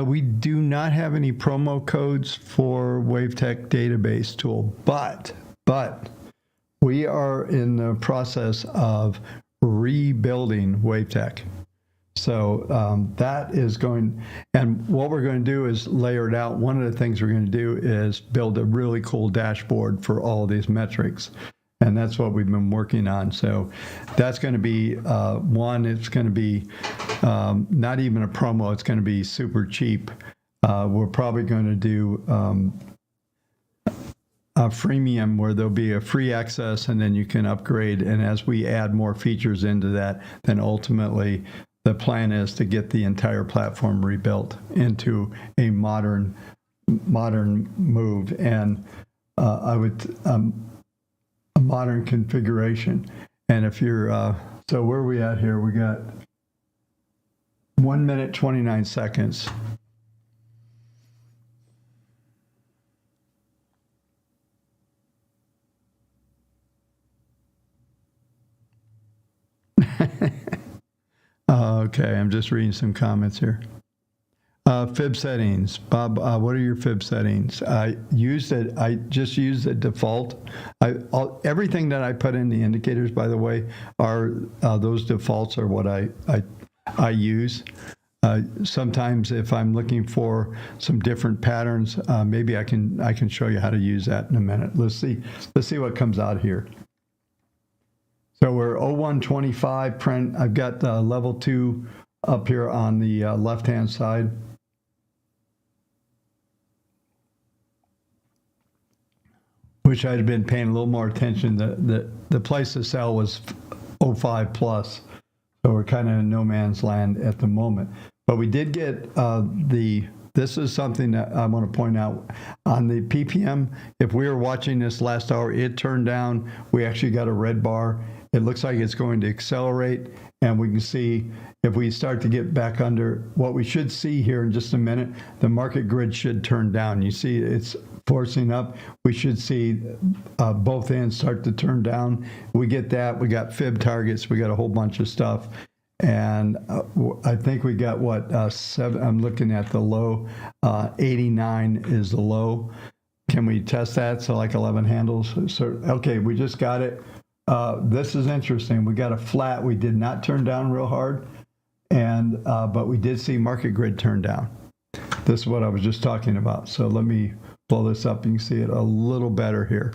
We do not have any promo codes for WaveTech Database tool, but we are in the process of rebuilding WaveTech. So that is going, and what we're going to do is layer it out. One of the things we're going to do is build a really cool dashboard for all these metrics. And that's what we've been working on. So that's going to be one, it's going to be not even a promo, it's going to be super cheap. We're probably going to do a freemium where there'll be a free access and then you can upgrade. And as we add more features into that, then ultimately the plan is to get the entire platform rebuilt into a modern move. And I would a modern configuration. And if you're, so where are we at here? We got 1 minute, 29 seconds. Okay, I'm just reading some comments here. Fib settings, Bob. What are your fib settings? I just used the default. Everything that I put in the indicators, by the way, are those defaults are what I use. Sometimes, if I'm looking for some different patterns, maybe I can show you how to use that in a minute. Let's see what comes out here. So we're 0125 print. I've got level 2 up here on the left-hand side. Wish I'd been paying a little more attention. The place to sell was 05 plus, so we're kind of in no man's land at the moment. But we did get this is something that I want to point out on the PPM. If we were watching this last hour, it turned down. We actually got a red bar. It looks like it's going to accelerate, and we can see if we start to get back under what we should see here in just a minute, the market grid should turn down. You see it's forcing up. We should see both ends start to turn down. We get that. We got fib targets. We got a whole bunch of stuff. And I think we got what, 7, I'm looking at the low, 89 is the low. Can we test that? So like 11 handles. So, okay, we just got it. This is interesting. We got a flat. We did not turn down real hard, and but we did see market grid turn down. This is what I was just talking about. So let me blow this up. You can see it a little better here.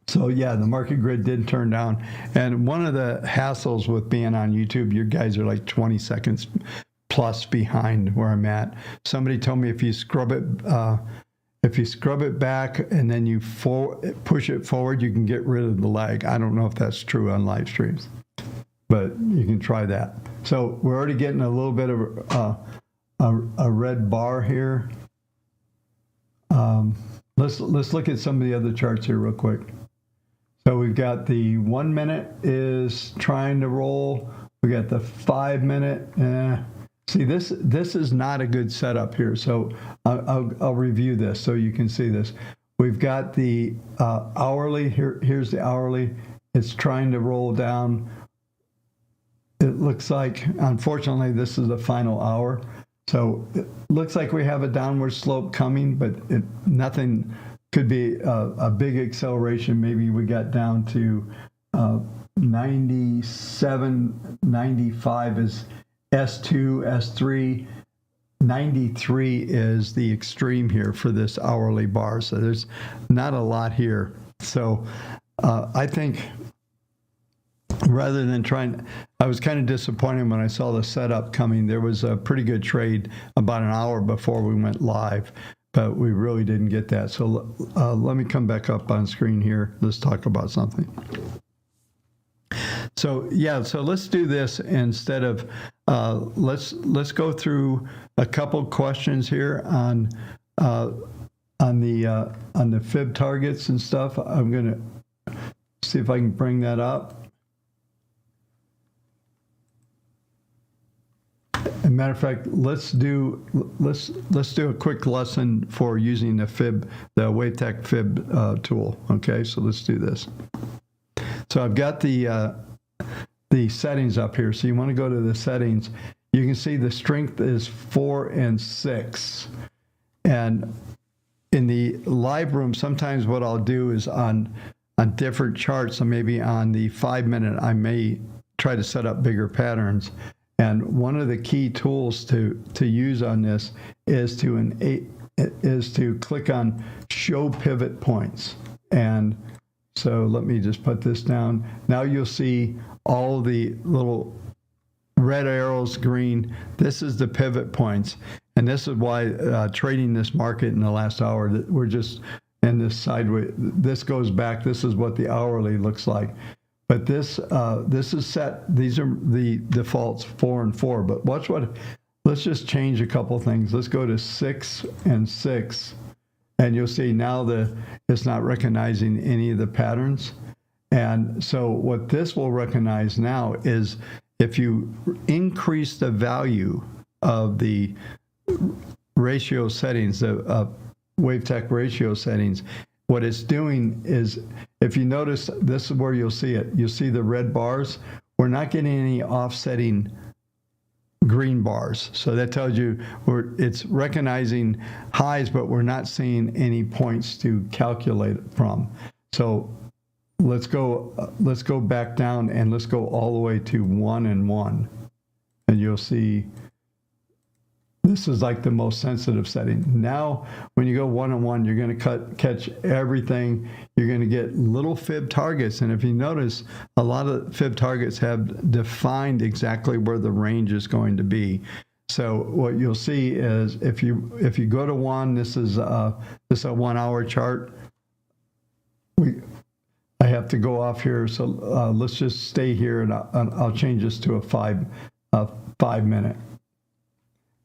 So yeah, the market grid did turn down. And one of the hassles with being on YouTube, you guys are like 20 seconds plus behind where I'm at. Somebody told me if you scrub it back and then you push it forward, you can get rid of the lag. I don't know if that's true on live streams, but you can try that. So we're already getting a little bit of a red bar here. Let's look at some of the other charts here real quick. So we've got the 1 minute is trying to roll. We got the 5 minute. See, this is not a good setup here. So I'll review this so you can see this. We've got the hourly. Here's the hourly. It's trying to roll down. It looks like, unfortunately, this is the final hour. So it looks like we have a downward slope coming, but nothing could be a big acceleration. Maybe we got down to 97, 95 is S2, S3, 93 is the extreme here for this hourly bar. So there's not a lot here. So I think rather than trying, I was kind of disappointed when I saw the setup coming. There was a pretty good trade about an hour before we went live, but we really didn't get that. So let me come back up on screen here. Let's talk about something. So yeah, so let's do this instead of let's go through a couple questions here on the fib targets and stuff. I'm gonna see if I can bring that up. As a matter of fact, let's do a quick lesson for using the WaveTech fib tool. Okay, so let's do this. So I've got the settings up here. So you want to go to the settings. You can see the strength is 4 and 6. And in the live room, sometimes what I'll do is on different charts, so maybe on the 5-minute, I may try to set up bigger patterns. And one of the key tools to use on this is to click on Show Pivot Points. And so let me just put this down. Now you'll see all the little red arrows, green. This is the pivot points. And this is why trading this market in the last hour, we're just in this sideways. This goes back. This is what the hourly looks like. But this is set. These are the defaults 4 and 4. But watch what. Let's just change a couple things. Let's go to 6 and 6, and you'll see now it's not recognizing any of the patterns. And so what this will recognize now is if you increase the value of the ratio settings, the WaveTech ratio settings, what it's doing is, if you notice, this is where you'll see it. You'll see the red bars. We're not getting any offsetting green bars. So that tells you it's recognizing highs, but we're not seeing any points to calculate it from. So let's go back down and let's go all the way to 1 and 1. And you'll see this is like the most sensitive setting. Now, when you go 1 and 1, you're going to catch everything. You're going to get little fib targets. And if you notice, a lot of fib targets have defined exactly where the range is going to be. So what you'll see is if you go to 1, this is a 1 hour chart. I have to go off here, so let's just stay here, and I'll change this to a 5 minute.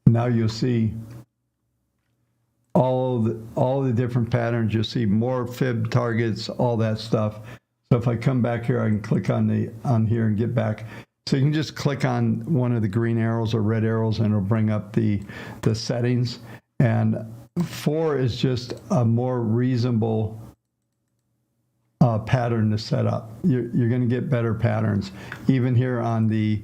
Now you'll see all the different patterns. You'll see more fib targets, all that stuff. So if I come back here, I can click on here and get back. So you can just click on one of the green arrows or red arrows, and it'll bring up the settings. And 4 is just a more reasonable pattern to set up. You're going to get better patterns. Even here on the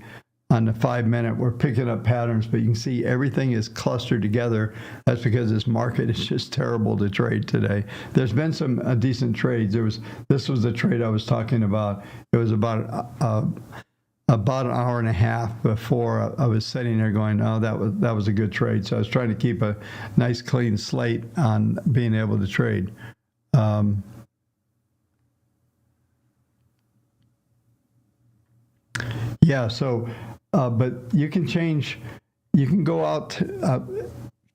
5 minute, we're picking up patterns, but you can see everything is clustered together. That's because this market is just terrible to trade today. There's been some decent trades. This was the trade I was talking about. It was about an hour and a half before I was sitting there going, oh, that was a good trade. So I was trying to keep a nice clean slate on being able to trade. Yeah, so, but you can go out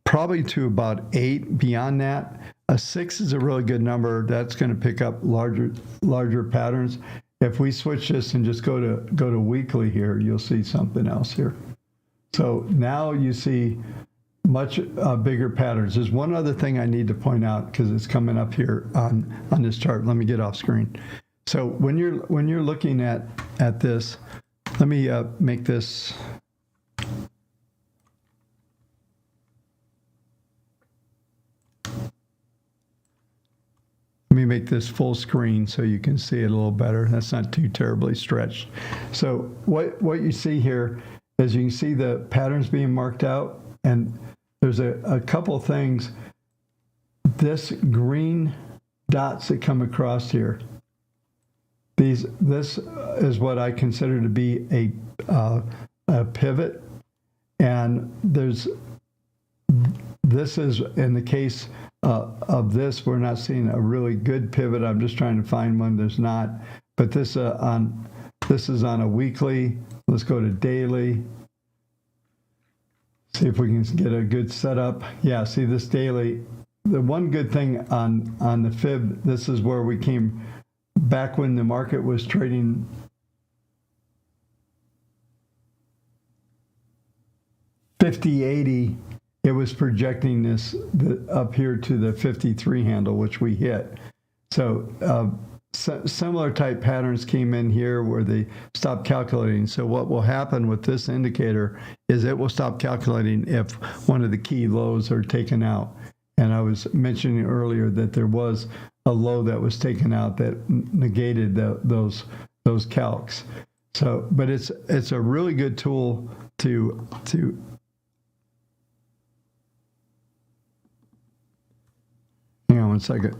probably to about 8. Beyond that, a 6 is a really good number. That's going to pick up larger patterns. If we switch this and just go to weekly here, you'll see something else here. So now you see much bigger patterns. There's one other thing I need to point out because it's coming up here on this chart. Let me get off screen. So when you're looking at this, let me make this. Let me make this full screen so you can see it a little better. That's not too terribly stretched. So what you see here is you can see the patterns being marked out, and there's a couple things. This green dots that come across here, this is what I consider to be a pivot, and this is in the case of this, we're not seeing a really good pivot. I'm just trying to find one. There's not, but this is on a weekly. Let's go to daily. See if we can get a good setup. Yeah, see this daily. The one good thing on the fib, this is where we came back when the market was trading $50.80. It was projecting this up here to the 53 handle, which we hit. So similar type patterns came in here where they stopped calculating. So what will happen with this indicator is it will stop calculating if one of the key lows are taken out. And I was mentioning earlier that there was a low that was taken out that negated those calcs. So, but it's a really good tool to hang on one second.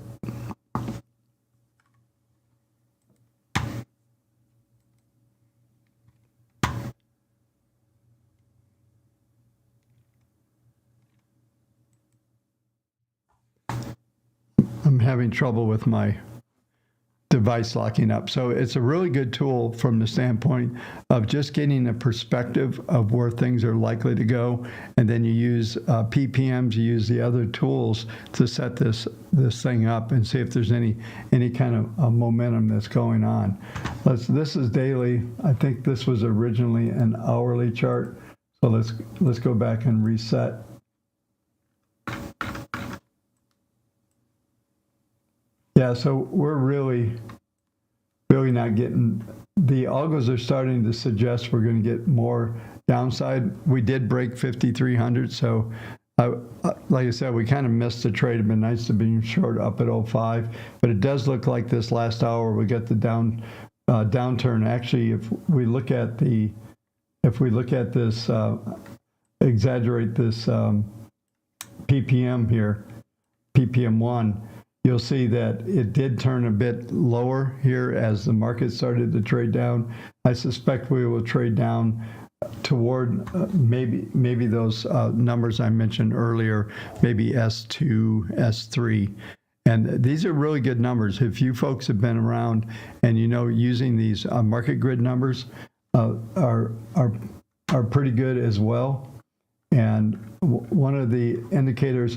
I'm having trouble with my device locking up. So it's a really good tool from the standpoint of just getting a perspective of where things are likely to go. And then you use PPMs, you use the other tools to set this thing up and see if there's any kind of momentum that's going on. This is daily. I think this was originally an hourly chart. So let's go back and reset. Yeah, so we're really not getting, the algos are starting to suggest we're going to get more downside. We did break 5,300, so like I said, we kind of missed the trade. It'd been nice to be short up at 05, but it does look like this last hour we got the downturn. Actually, if we look at this, exaggerate this PPM here, PPM1. You'll see that it did turn a bit lower here as the market started to trade down. I suspect we will trade down toward maybe those numbers I mentioned earlier, maybe S2, S3. And these are really good numbers. If you folks have been around and using these market grid numbers are pretty good as well. And one of the indicators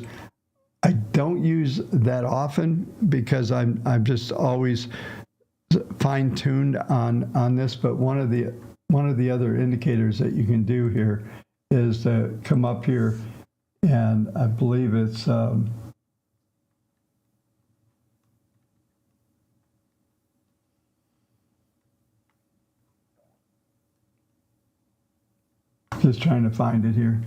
I don't use that often because I'm just always fine-tuned on this. But one of the other indicators that you can do here is to come up here, and I believe it's just trying to find it here.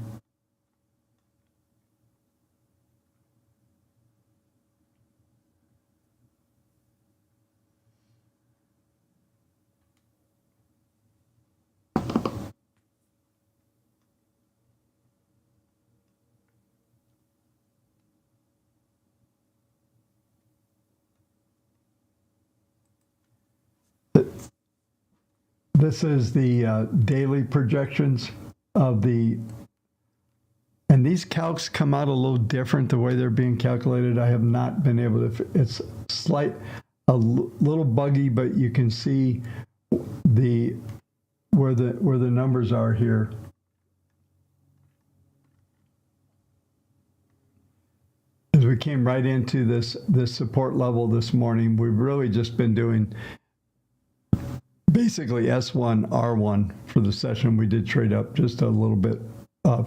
This is the daily projections of and these calcs come out a little different the way they're being calculated. I have not been able to, it's a little buggy, but you can see where the numbers are here. As we came right into this support level this morning, we've really just been doing basically S1, R1 for the session. We did trade up just a little bit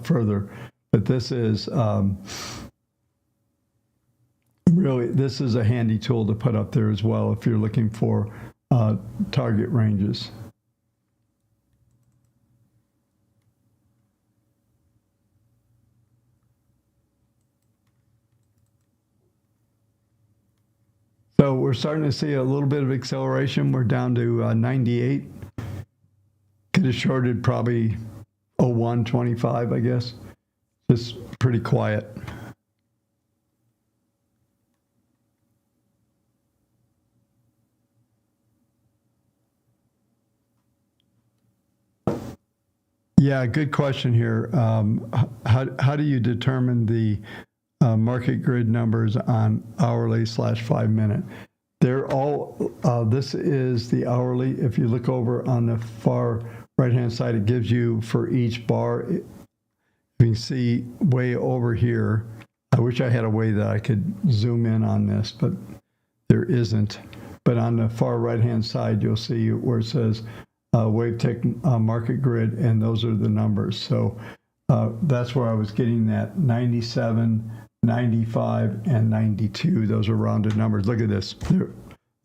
further, but this is really, this is a handy tool to put up there as well if you're looking for target ranges. So we're starting to see a little bit of acceleration. We're down to 98. Could have shorted probably 0125, I guess. Just pretty quiet. Yeah, good question here. How do you determine the market grid numbers on hourly/5 minute. They're all, this is the hourly. If you look over on the far right-hand side, it gives you for each bar. You can see way over here. I wish I had a way that I could zoom in on this, but there isn't. But on the far right-hand side, you'll see where it says WaveTech market grid, and those are the numbers. So that's where I was getting that 97, 95, and 92. Those are rounded numbers. Look at this.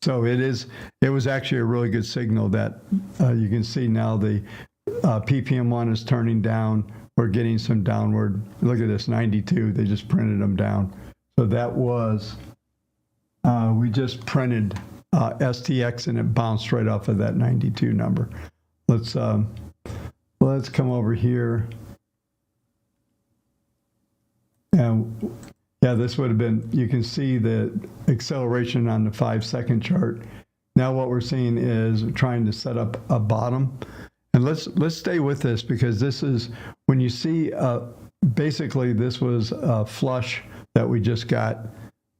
So it was actually a really good signal that you can see now the PPM1 is turning down. We're getting some downward. Look at this, 92. They just printed them down. So that was, we just printed STX and it bounced right off of that 92 number. Let's come over here. And yeah, this would have been, you can see the acceleration on the 5-second chart. Now what we're seeing is trying to set up a bottom. And let's stay with this, because this is, when you see, basically this was a flush that we just got,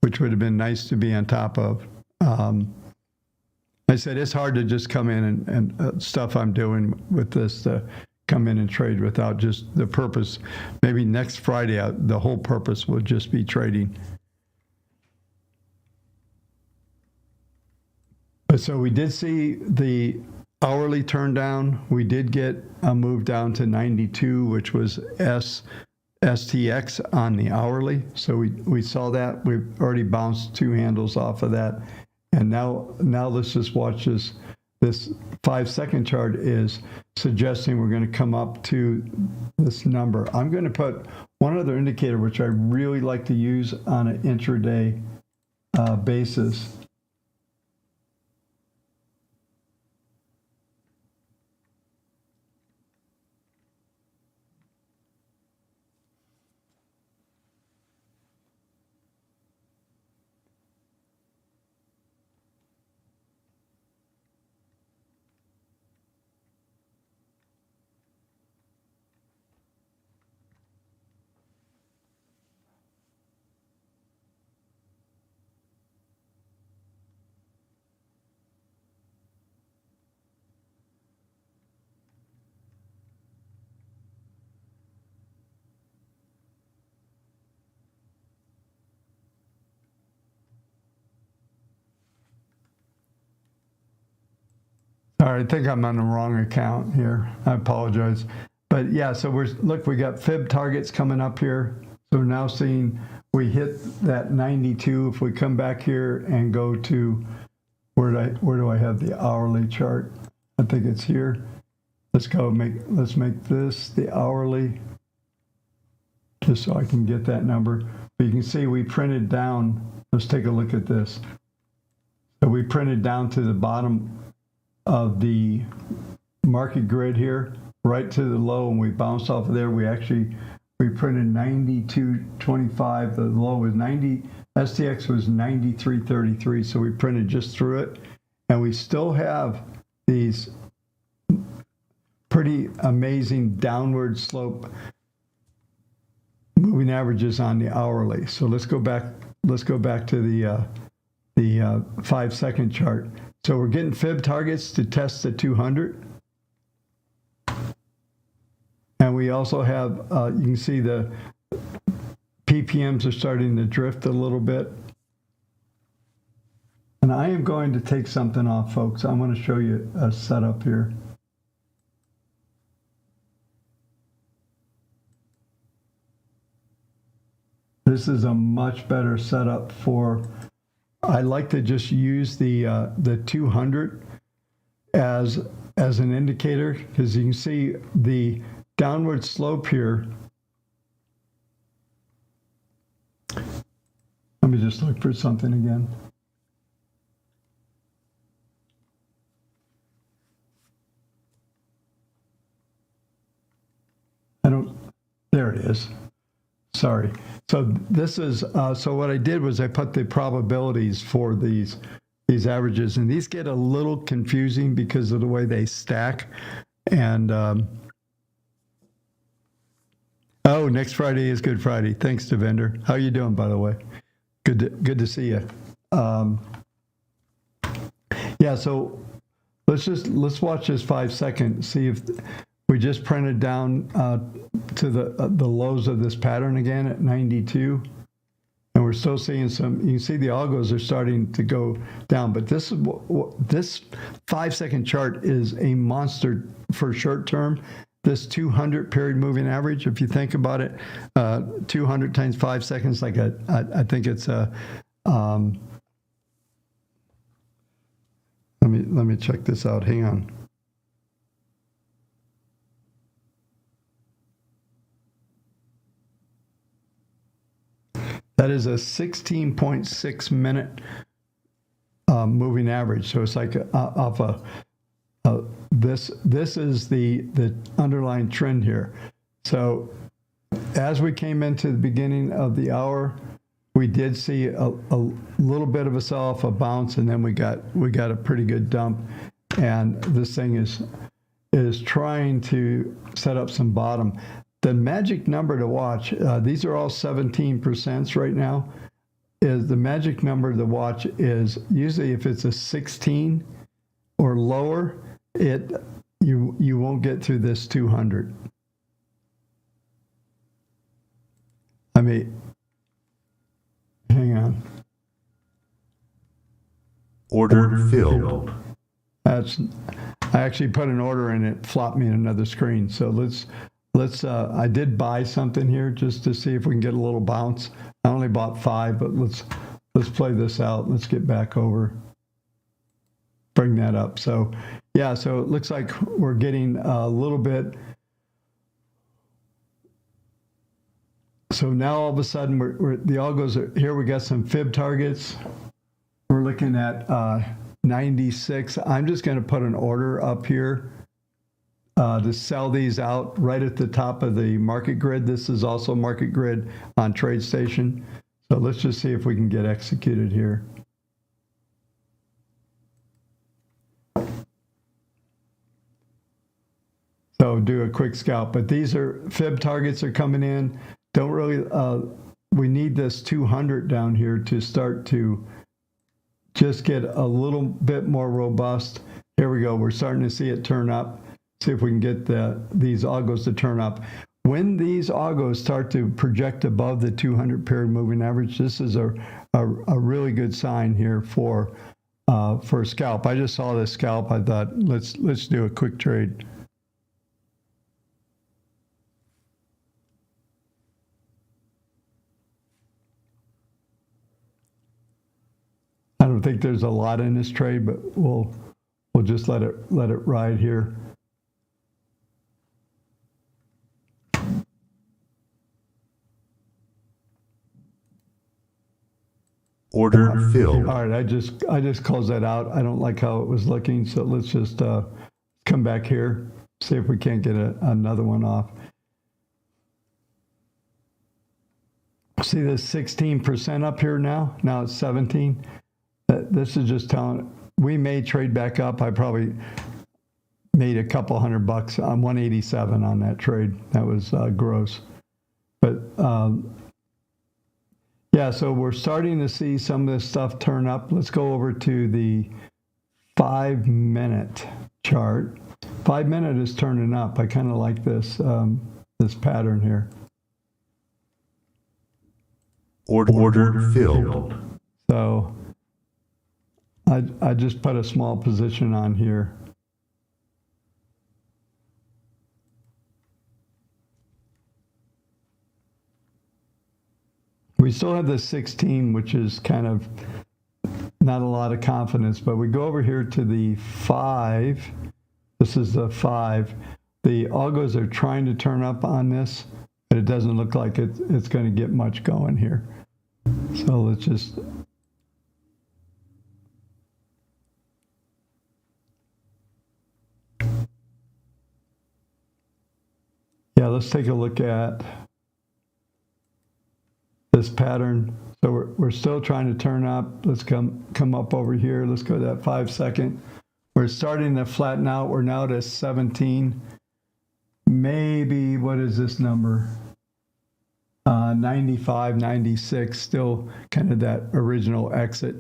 which would have been nice to be on top of. I said it's hard to just come in and stuff I'm doing with this to come in and trade without just the purpose. Maybe next Friday, the whole purpose will just be trading. But so we did see the hourly turn down. We did get a move down to 92, which was STX on the hourly. So we saw that. We've already bounced 2 handles off of that. And now let's just watch this. This 5-second chart is suggesting we're going to come up to this number. I'm going to put one other indicator, which I really like to use on an intraday basis. All right, I think I'm on the wrong account here. I apologize. But yeah, so look, we got fib targets coming up here. So we're now seeing we hit that 92. If we come back here and go to, where do I have the hourly chart? I think it's here. Let's make this the hourly, just so I can get that number. But you can see we printed down. Let's take a look at this. So we printed down to the bottom of the market grid here, right to the low, and we bounced off of there. We printed 92.25. The low was 90. STX was 93.33. So we printed just through it, and we still have these pretty amazing downward slope moving averages on the hourly. So let's go back to the 5-second chart. So we're getting fib targets to test the 200. And we also have, you can see the PPMs are starting to drift a little bit. And I am going to take something off, folks. I'm going to show you a setup here. This is a much better setup for, I like to just use the 200 as an indicator, because you can see the downward slope here. Let me just look for something again. There it is. Sorry. So this is, so what I did was I put the probabilities for these averages, and these get a little confusing because of the way they stack. And Oh, next Friday is Good Friday. Thanks, Devender. How you doing, by the way? Good to see you. Yeah, so let's watch this 5 second. See if we just printed down to the lows of this pattern again at 92, and we're still seeing some. You can see the algos are starting to go down, but this is this 5 second chart is a monster for short term. This 200 period moving average, if you think about it, 200 times 5 seconds, like I think it's a. Let me check this out. Hang on. That is a 16.6 minute moving average. So it's like off this is the underlying trend here. So as we came into the beginning of the hour, we did see a little bit of a sell-off, a bounce, and then we got a pretty good dump. And this thing is trying to set up some bottom. The magic number to watch, these are all 17% right now, is the magic number to watch is usually if it's a 16 or lower, you won't get through this 200. I mean, hang on. Order filled. I actually put an order and it flopped me in another screen. So let's I did buy something here just to see if we can get a little bounce. I only bought 5, but let's play this out. Let's get back over. Bring that up. So yeah, so it looks like we're getting a little bit. So now all of a sudden the algos are here. We got some fib targets. We're looking at 96. I'm just going to put an order up here to sell these out right at the top of the market grid. This is also market grid on TradeStation. So let's just see if we can get executed here. So do a quick scalp, but these are fib targets are coming in. Don't really, we need this 200 down here to start to just get a little bit more robust. Here we go. We're starting to see it turn up. See if we can get these algos to turn up. When these algos start to project above the 200 period moving average, this is a really good sign here for a scalp. I just saw this scalp. I thought let's do a quick trade. I don't think there's a lot in this trade, but we'll just let it ride here. Order filled. All right, I just closed that out. I don't like how it was looking, so let's just come back here, see if we can't get another one off. See this 16% up here now? Now it's 17. This is just telling, we may trade back up. I probably made a couple $100 on 187 on that trade. That was gross. But yeah, so we're starting to see some of this stuff turn up. Let's go over to the 5 minute chart. 5 minute is turning up. I kind of like this this pattern here. Order filled. So I just put a small position on here. We still have the 16, which is kind of not a lot of confidence, but we go over here to the 5. This is the 5. The algos are trying to turn up on this, but it doesn't look like it's going to get much going here. So let's just... Yeah, let's take a look at this pattern. So we're still trying to turn up. Let's come up over here. Let's go to that 5 second. We're starting to flatten out. We're now to 17. Maybe, what is this number? 95, 96, still kind of that original exit.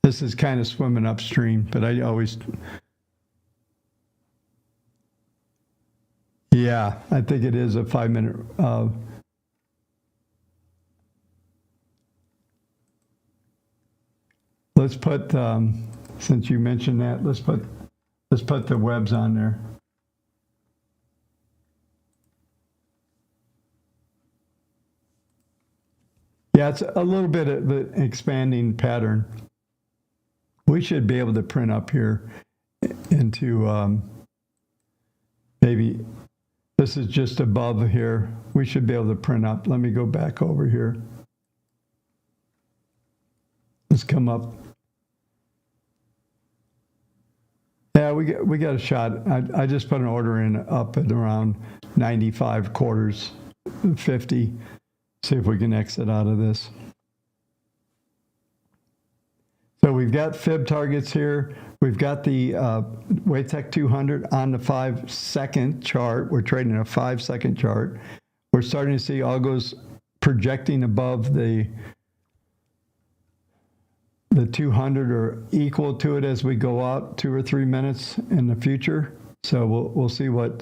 This is kind of swimming upstream, but I always, yeah, I think it is a 5-minute. Let's put, since you mentioned that, let's put the webs on there. Yeah, it's a little bit of an expanding pattern. We should be able to print up here into maybe this is just above here. We should be able to print up. Let me go back over here. Let's come up. Yeah, we got a shot. I just put an order in up at around 95 quarters, 50. See if we can exit out of this. So we've got fib targets here. We've got the WaveTech 200 on the 5-second chart. We're trading a 5-second chart. We're starting to see algos projecting above the 200 or equal to it as we go out 2 or 3 minutes in the future. So we'll see what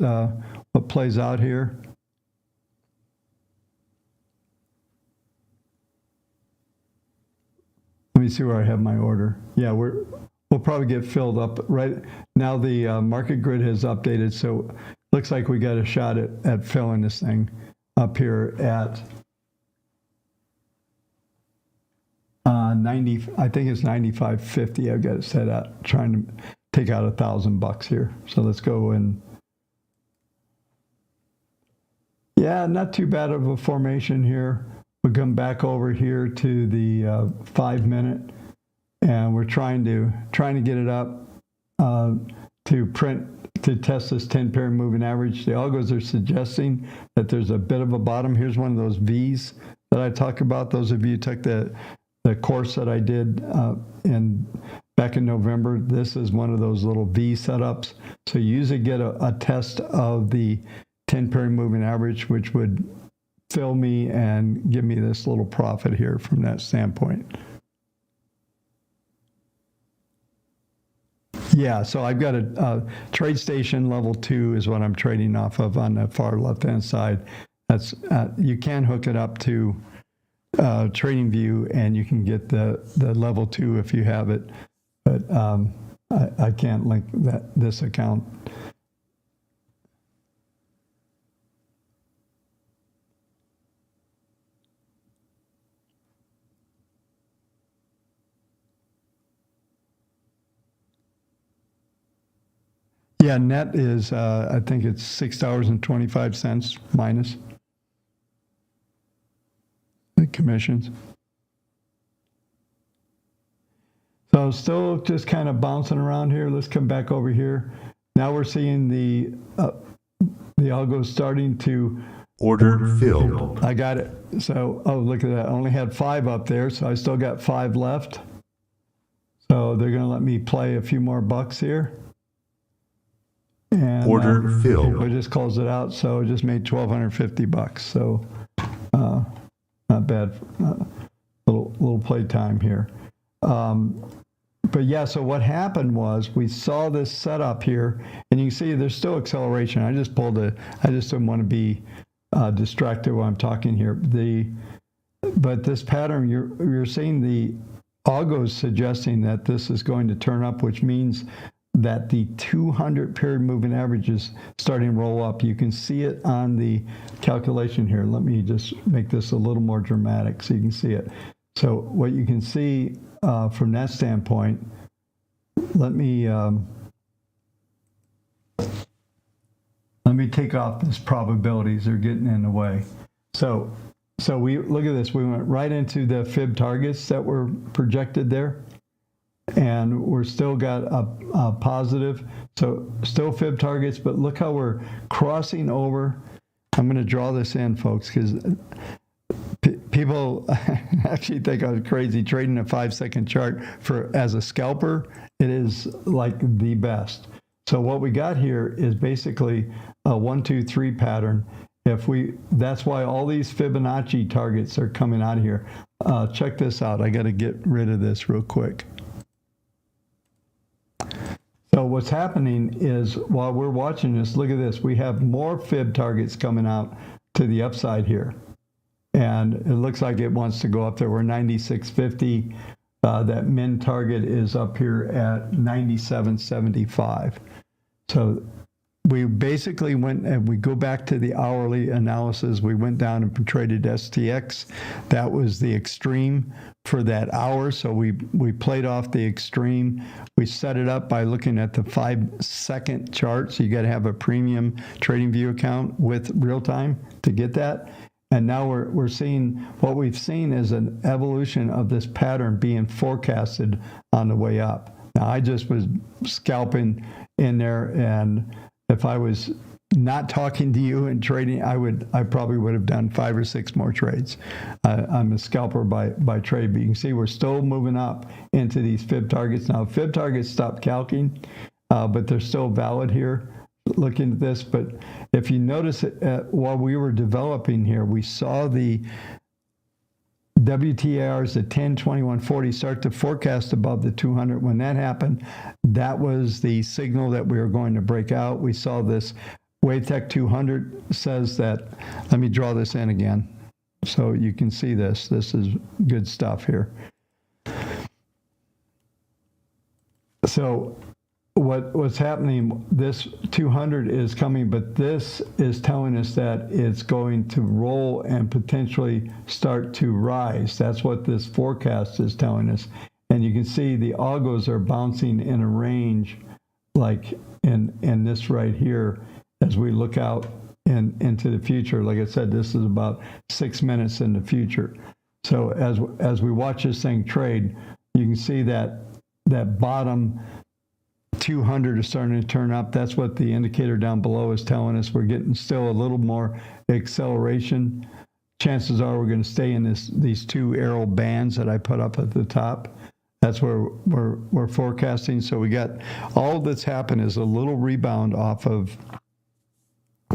plays out here. Let me see where I have my order. Yeah, we'll probably get filled up right now. The market grid has updated, so looks like we got a shot at filling this thing up here at 90. I think it's 95.50. I've got it set out, trying to take out $1,000 here. So let's go and yeah, not too bad of a formation here. We'll come back over here to the 5-minute, and we're trying to get it up to test this 10-pair moving average. The algos are suggesting that there's a bit of a bottom. Here's one of those V's that I talk about. Those of you who took the course that I did back in November, this is one of those little V setups. So you usually get a test of the 10-pair moving average, which would fill me and give me this little profit here from that standpoint. Yeah, so I've got a trade station level 2 is what I'm trading off of on the far left-hand side. That's you can hook it up to TradingView and you can get the level 2 if you have it, but I can't link this account. Yeah, net is, I think it's $6.25 minus the commissions. So still just kind of bouncing around here. Let's come back over here. Now we're seeing the algo starting to Order filled. I got it. So, oh, look at that. I only had 5 up there, so I still got 5 left. So they're going to let me play a few more bucks here. And Order filled. we just closed it out, so it just made $1,250. So not bad. Little play time here. But yeah, so what happened was we saw this setup here, and you can see there's still acceleration. I just didn't want to be distracted while I'm talking here. But this pattern, you're seeing the algos suggesting that this is going to turn up, which means that the 200 period moving average is starting to roll up. You can see it on the calculation here. Let me just make this a little more dramatic so you can see it. So what you can see from that standpoint, let me take off this probabilities. They're getting in the way. So we look at this. We went right into the fib targets that were projected there. And we're still got a positive, so still fib targets, but look how we're crossing over. I'm going to draw this in, folks, because people actually think I was crazy trading a 5-second chart as a scalper. It is like the best. So what we got here is basically a 1, 2, 3 pattern. That's why all these Fibonacci targets are coming out of here. Check this out. I got to get rid of this real quick. So what's happening is while we're watching this, look at this. We have more fib targets coming out to the upside here. And it looks like it wants to go up there. We're 96.50. That min target is up here at 97.75. So we basically went, and we go back to the hourly analysis. We went down and traded STX. That was the extreme for that hour. So we played off the extreme. We set it up by looking at the 5-second chart. So you got to have a premium trading view account with real time to get that. And now we're seeing, what we've seen is an evolution of this pattern being forecasted on the way up. Now I just was scalping in there, and if I was not talking to you and trading, I probably would have done 5 or 6 more trades. I'm a scalper by trade, but you can see we're still moving up into these fib targets. Now fib targets stopped calking, but they're still valid here. Looking at this, but if you notice while we were developing here, we saw the WTRs at 10, 21, 40 start to forecast above the 200. When that happened, that was the signal that we were going to break out. We saw this WaveTech 200 says that, let me draw this in again so you can see this. This is good stuff here. So what's happening, this 200 is coming, but this is telling us that it's going to roll and potentially start to rise. That's what this forecast is telling us. And you can see the algos are bouncing in a range like in this right here as we look out into the future. Like I said, this is about 6 minutes in the future. So as we watch this thing trade, you can see that bottom 200 is starting to turn up. That's what the indicator down below is telling us. We're getting still a little more acceleration. Chances are we're going to stay in these 2 arrow bands that I put up at the top. That's where we're forecasting. So we got all that's happened is a little rebound off of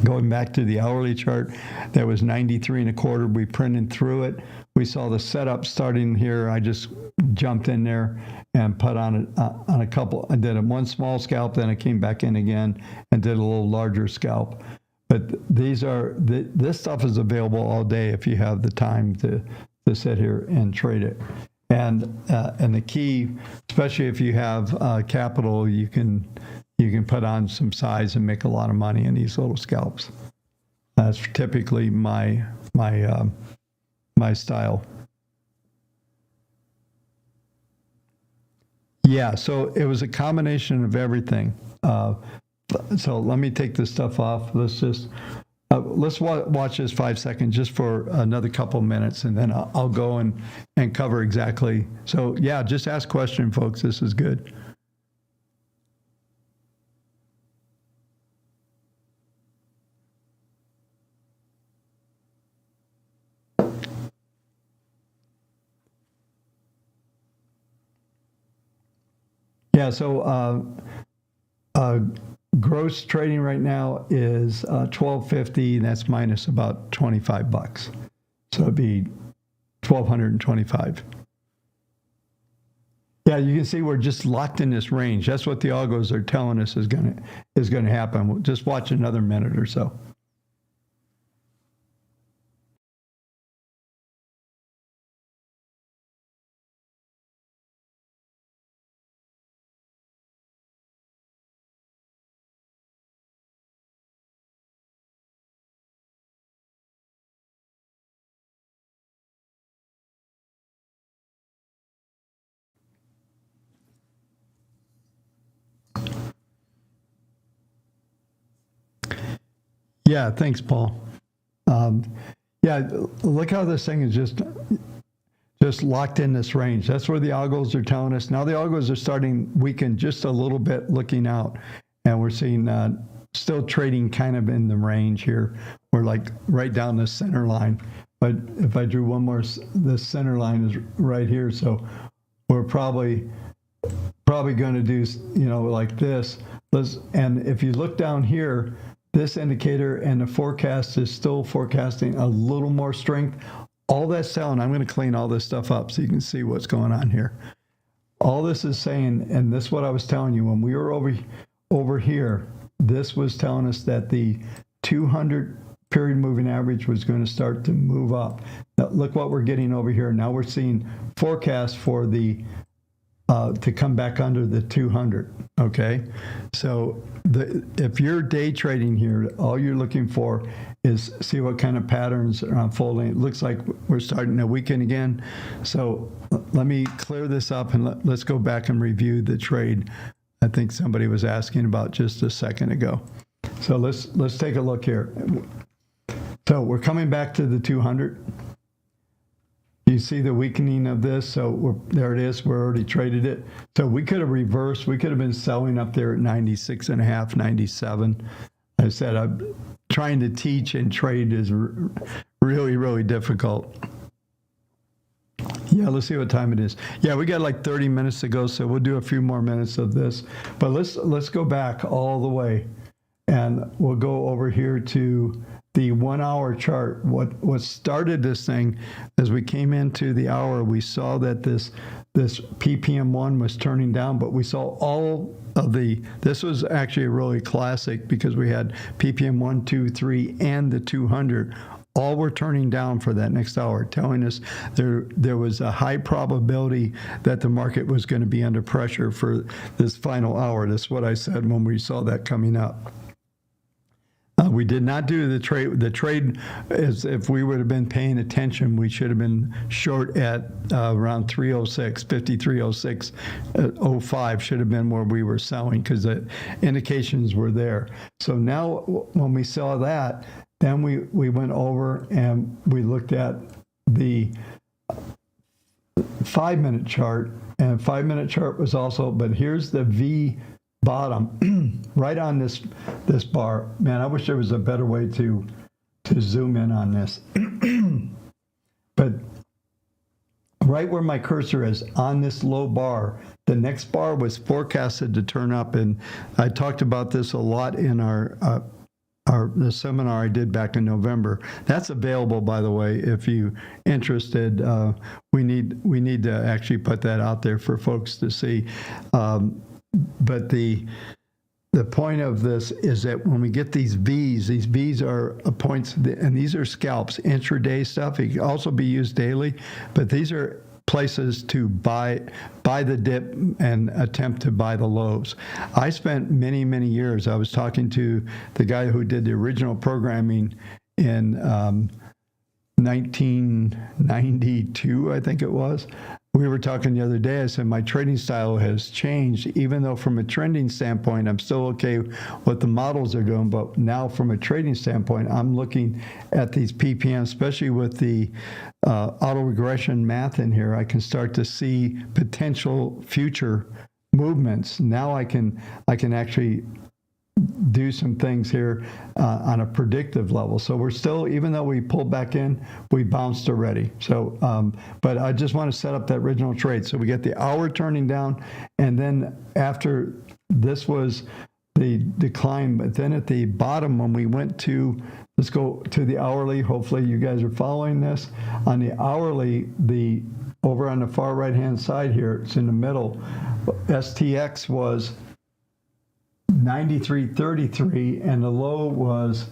going back to the hourly chart. That was 93.25. We printed through it. We saw the setup starting here. I just jumped in there and put on a couple. I did one small scalp, then I came back in again and did a little larger scalp. But this stuff is available all day if you have the time to sit here and trade it. And the key, especially if you have capital, you can put on some size and make a lot of money in these little scalps. That's typically my style. Yeah, so it was a combination of everything. So let me take this stuff off. Let's watch this 5 seconds just for another couple minutes, and then I'll go and cover exactly. So yeah, just ask question, folks. This is good. Yeah, so gross trading right now is $12.50. That's minus about $25. So it'd be $1,225. Yeah, you can see we're just locked in this range. That's what the algos are telling us is going to happen. We'll just watch another minute or so. Yeah, thanks, Paul. Yeah, look how this thing is just locked in this range. That's where the algos are telling us. Now the algos are starting weaken just a little bit looking out, and we're seeing still trading kind of in the range here. We're like right down the center line. But if I drew one more, this center line is right here. So we're probably probably going to do, like this. And if you look down here, this indicator and the forecast is still forecasting a little more strength. All that's telling, I'm going to clean all this stuff up so you can see what's going on here. All this is saying, and this is what I was telling you, when we were over here, this was telling us that the 200 period moving average was going to start to move up. Now, look what we're getting over here. Now we're seeing forecasts for the to come back under the 200. Okay, so if you're day trading here, all you're looking for is see what kind of patterns are unfolding. It looks like we're starting to weaken again. So let me clear this up and let's go back and review the trade I think somebody was asking about just a second ago. So let's take a look here. So we're coming back to the 200. You see the weakening of this. So there it is. We're already traded it. So we could have reversed. We could have been selling up there at 96.5, 97. I said, I'm trying to teach and trade is really, really difficult. Yeah, let's see what time it is. Yeah, we got like 30 minutes to go, so we'll do a few more minutes of this. But let's go back all the way, and we'll go over here to the 1 hour chart. What started this thing, as we came into the hour, we saw that this PPM1 was turning down, but we saw all of this was actually really classic because we had PPM1, 2, 3, and the 200. All were turning down for that next hour, telling us there was a high probability that the market was going to be under pressure for this final hour. That's what I said when we saw that coming up. We did not do the trade. The trade is, if we would have been paying attention, we should have been short at around 306, 5306, 05 should have been where we were selling because the indications were there. So now when we saw that, then we went over and we looked at the 5-minute chart, and 5-minute chart was also, but here's the V bottom right on this bar. Man, I wish there was a better way to zoom in on this. But right where my cursor is on this low bar, the next bar was forecasted to turn up, and I talked about this a lot in the seminar I did back in November. That's available, by the way, if you're interested. We need to actually put that out there for folks to see. But the point of this is that when we get these V's are points, and these are scalps, intraday stuff. It can also be used daily, but these are places to buy the dip and attempt to buy the lows. I spent many, many years. I was talking to the guy who did the original programming in 1992, I think it was. We were talking the other day. I said, my trading style has changed, even though from a trending standpoint, I'm still okay what the models are doing. But now from a trading standpoint, I'm looking at these PPM, especially with the auto regression math in here. I can start to see potential future movements. Now I can actually do some things here on a predictive level. So we're still, even though we pulled back in, we bounced already. So, but I just want to set up that original trade. So we get the hour turning down, and then after this was the decline, but then at the bottom when we went to, let's go to the hourly. Hopefully you guys are following this. On the hourly, over on the far right-hand side here, it's in the middle, STX was 93.33, and the low was,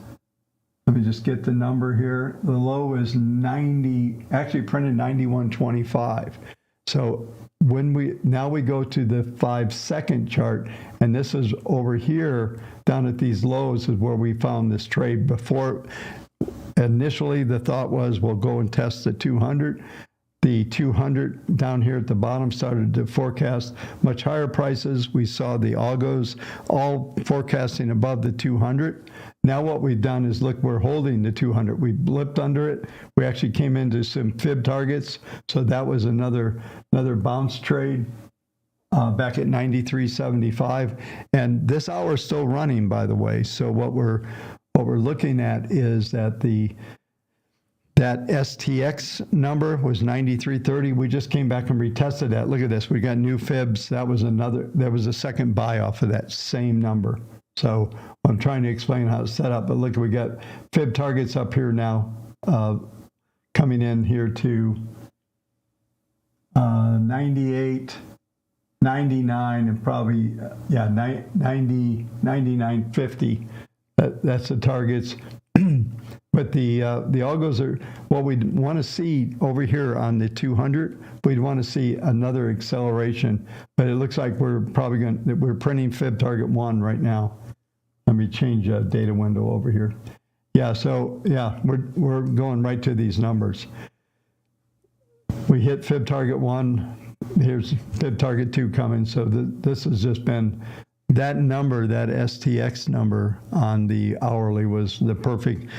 let me just get the number here. The low is 90, actually printed 91.25. So now we go to the 5-second chart, and this is over here down at these lows is where we found this trade. Before, initially the thought was we'll go and test the 200. The 200 down here at the bottom started to forecast much higher prices. We saw the algos all forecasting above the 200. Now what we've done is, look, we're holding the 200. We blipped under it. We actually came into some fib targets. So that was another bounce trade back at 93.75. And this hour is still running, by the way. So what we're looking at is that That STX number was 93.30. We just came back and retested that. Look at this. We got new fibs. That was a second buy off of that same number. So I'm trying to explain how it's set up. But look, we got fib targets up here now, coming in here to 98, 99, and probably, 90, 99.50. That's the targets. But the algos are what we'd want to see over here on the 200. We'd want to see another acceleration, but it looks like we're printing fib target 1 right now. Let me change data window over here. Yeah, so yeah, we're going right to these numbers. We hit fib target 1. Here's fib target 2 coming. So this has just been that number, that STX number on the hourly was the perfect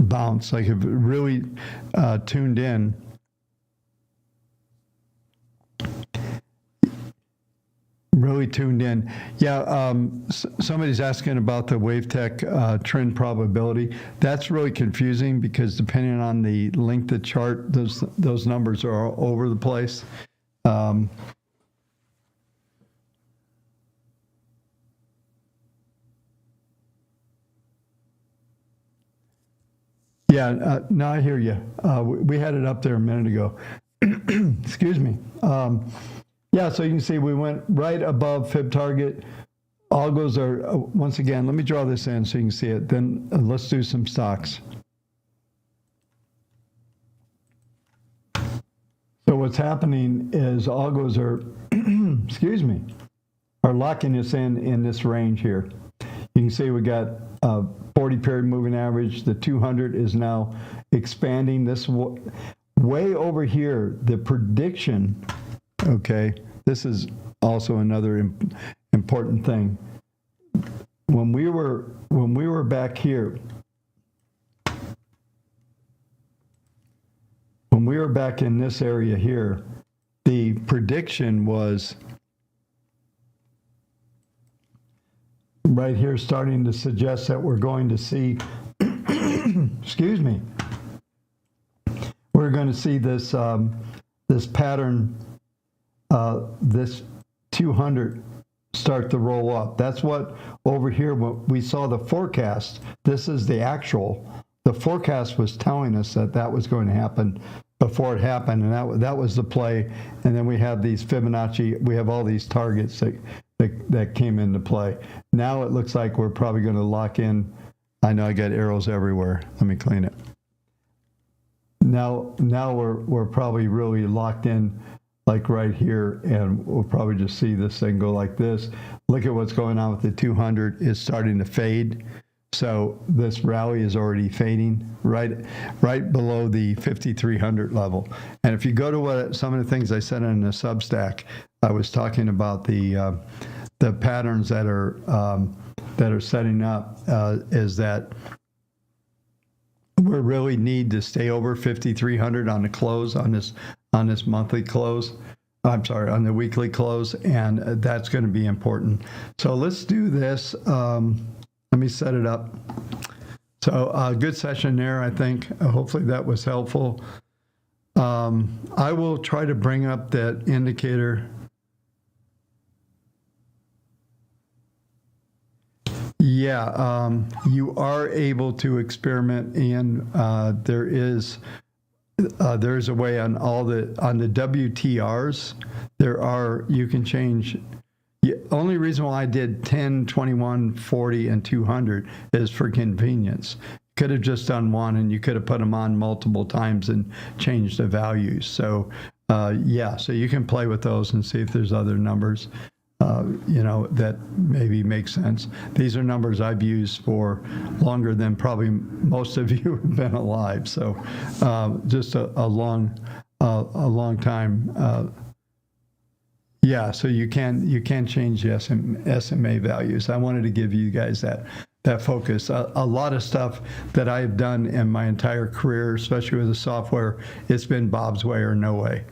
bounce. Like if it really tuned in. Really tuned in. Yeah, somebody's asking about the WaveTech trend probability. That's really confusing because depending on the length of chart, those numbers are all over the place. Yeah, no, I hear you. We had it up there a minute ago. Excuse me. Yeah, so you can see we went right above fib target. Algos are, once again, let me draw this in so you can see it. Then let's do some stocks. So what's happening is algos are, excuse me, are locking us in this range here. You can see we got 40 period moving average. The 200 is now expanding. This way over here, the prediction, okay, this is also another important thing. When we were back here, when we were back in this area here, the prediction was right here starting to suggest that we're going to see, excuse me, we're going to see this this pattern, this 200 start to roll up. That's what over here, what we saw the forecast. This is the actual. The forecast was telling us that was going to happen before it happened, and that was the play. And then we have these Fibonacci. We have all these targets that came into play. Now it looks like we're probably going to lock in. I know I got arrows everywhere. Let me clean it. Now we're probably really locked in, like right here, and we'll probably just see this thing go like this. Look at what's going on with the 200. It's starting to fade. So this rally is already fading right below the 5,300 level. And if you go to some of the things I said in the Substack, I was talking about the patterns that are setting up is that we really need to stay over 5,300 on the close on this monthly close. I'm sorry, on the weekly close, and that's going to be important. So let's do this. Let me set it up. So a good session there, I think. Hopefully that was helpful. I will try to bring up that indicator. Yeah, you are able to experiment, and there is a way on on the WTRs. You can change. Only reason why I did 10, 21, 40, and 200 is for convenience. Could have just done one, and you could have put them on multiple times and changed the values. So, yeah, so you can play with those and see if there's other numbers, that maybe make sense. These are numbers I've used for longer than probably most of you have been alive. So, just a long time. Yeah, so you can change the SMA values. I wanted to give you guys that focus. A lot of stuff that I've done in my entire career, especially with the software, it's been Bob's way or no way.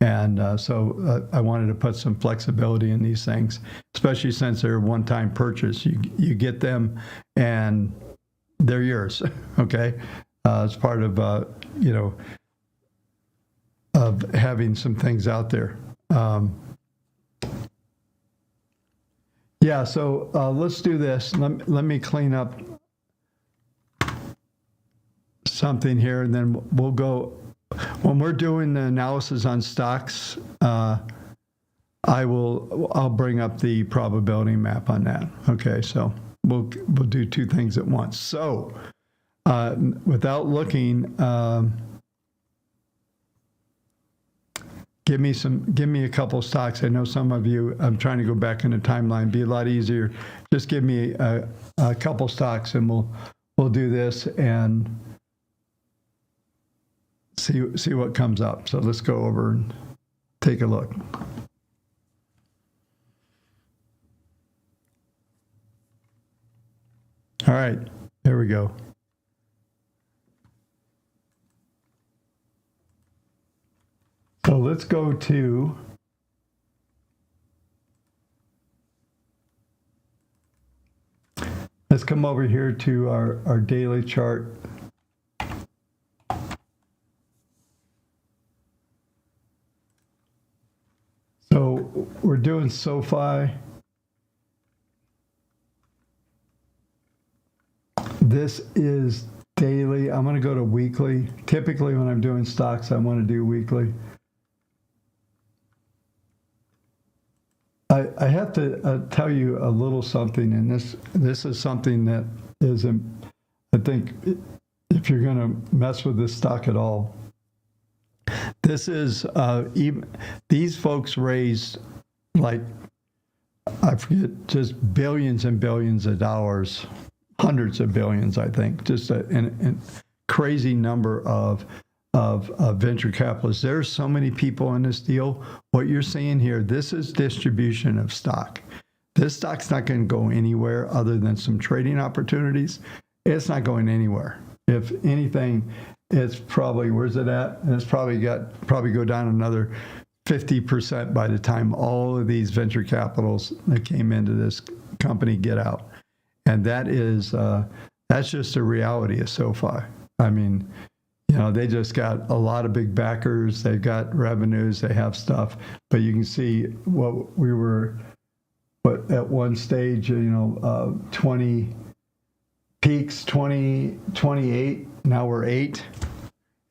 And so I wanted to put some flexibility in these things, especially since they're one-time purchase. You get them and they're yours, okay? as part of of having some things out there. Yeah, so let's do this. Let me clean up something here, and then we'll go. When we're doing the analysis on stocks, I'll bring up the probability map on that. Okay, so we'll do two things at once. So without looking, give me a couple stocks. I know some of you, I'm trying to go back in the timeline, be a lot easier. Just give me a couple stocks, and we'll do this and see what comes up. So let's go over and take a look. All right, there we go. So let's go to let's come over here to our daily chart. So we're doing SoFi. This is daily. I'm going to go to weekly. Typically when I'm doing stocks, I want to do weekly. I have to tell you a little something, and this is something that is, I think, if you're going to mess with this stock at all, this is even these folks raised, like, I forget, just billions and billions of dollars, hundreds of billions, I think, just a crazy number of venture capitalists. There's so many people in this deal. What you're seeing here, this is distribution of stock. This stock's not going to go anywhere other than some trading opportunities. It's not going anywhere. If anything, it's probably, where's it at? And it's probably go down another 50% by the time all of these venture capitals that came into this company get out. And that is, that's just a reality of SoFi. I mean, they just got a lot of big backers. They've got revenues. They have stuff. But you can see what we were, at one stage, 20 peaks, 28. Now we're 8.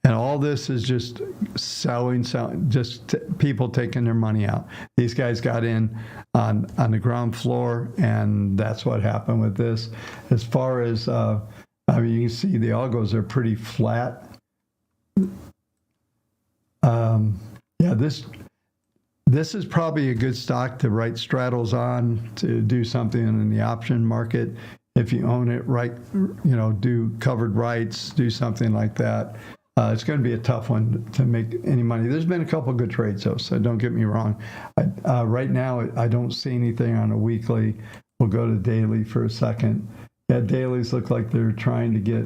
And all this is just selling, just people taking their money out. These guys got in on the ground floor, and that's what happened with this. As far as, you can see the algos are pretty flat. Yeah, this is probably a good stock to write straddles on, to do something in the option market. If you own it, right, do covered rights, do something like that. It's going to be a tough one to make any money. There's been a couple of good trades, though, so don't get me wrong. Right now, I don't see anything on a weekly. We'll go to daily for a second. Yeah, dailies look like they're trying to get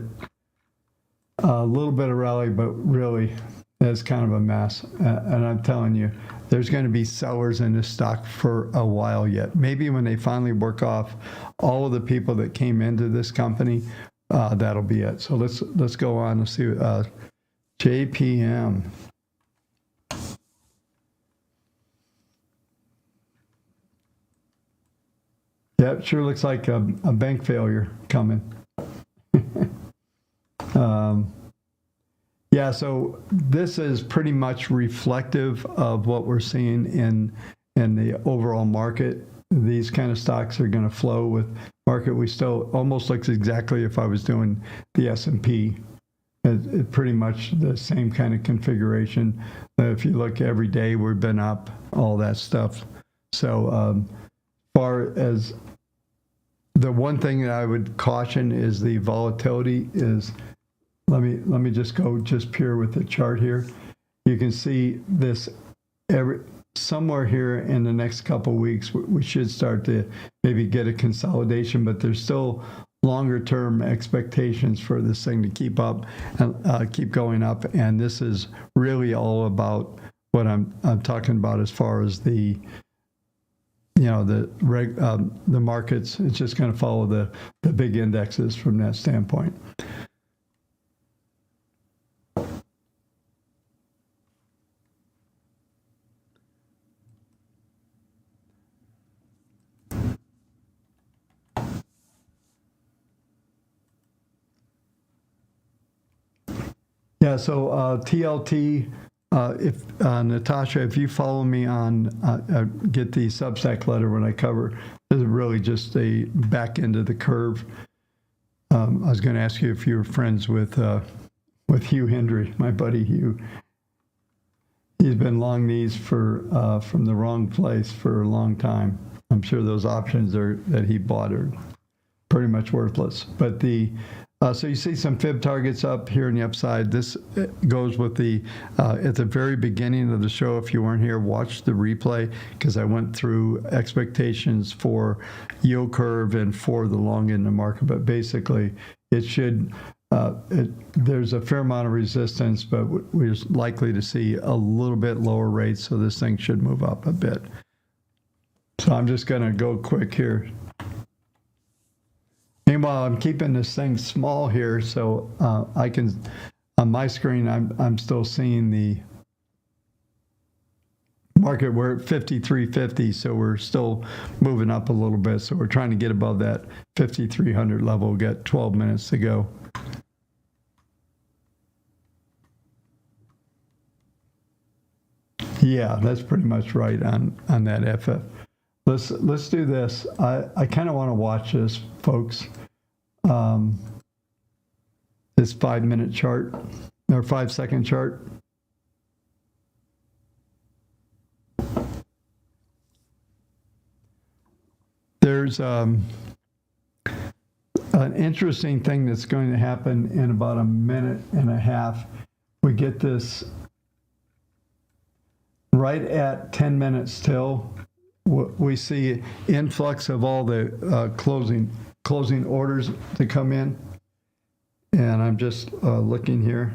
a little bit of rally, but really, it's kind of a mess. And I'm telling you, there's going to be sellers in this stock for a while yet. Maybe when they finally work off all of the people that came into this company, that'll be it. So let's go on and see. JPM. Yep, sure looks like a bank failure coming. Yeah, so this is pretty much reflective of what we're seeing in the overall market. These kind of stocks are going to flow with market. We still almost looks exactly if I was doing the S&P. It pretty much the same kind of configuration. If you look every day, we've been up, all that stuff. So far as the one thing that I would caution is the volatility is, let me just go just pure with the chart here. You can see this somewhere here in the next couple of weeks, we should start to maybe get a consolidation, but there's still longer term expectations for this thing to keep up and keep going up. And this is really all about what I'm talking about as far as the markets. It's just going to follow the big indexes from that standpoint. Yeah, so TLT, if Natasha, if you follow me on, get the Substack letter when I cover, this is really just a back end of the curve. I was going to ask you if you were friends with Hugh Hendry, my buddy Hugh. He's been long knees for from the wrong place for a long time. I'm sure those options that he bought are pretty much worthless. But so you see some fib targets up here in the upside. This goes with the at the very beginning of the show. If you weren't here, watch the replay because I went through expectations for yield curve and for the long end of the market. But basically, it should. There's a fair amount of resistance, but we're likely to see a little bit lower rates, so this thing should move up a bit. So I'm just going to go quick here. Meanwhile, I'm keeping this thing small here, so I can, on my screen, I'm still seeing the market. We're at 53.50, so we're still moving up a little bit. So we're trying to get above that 5,300 level. We've got 12 minutes to go. Yeah, that's pretty much right on that FF. Let's do this. I kind of want to watch this, folks. This 5-minute chart or 5-second chart. There's an interesting thing that's going to happen in about a minute and a half. We get this right at 10 minutes till. We see influx of all the closing orders to come in, and I'm just looking here.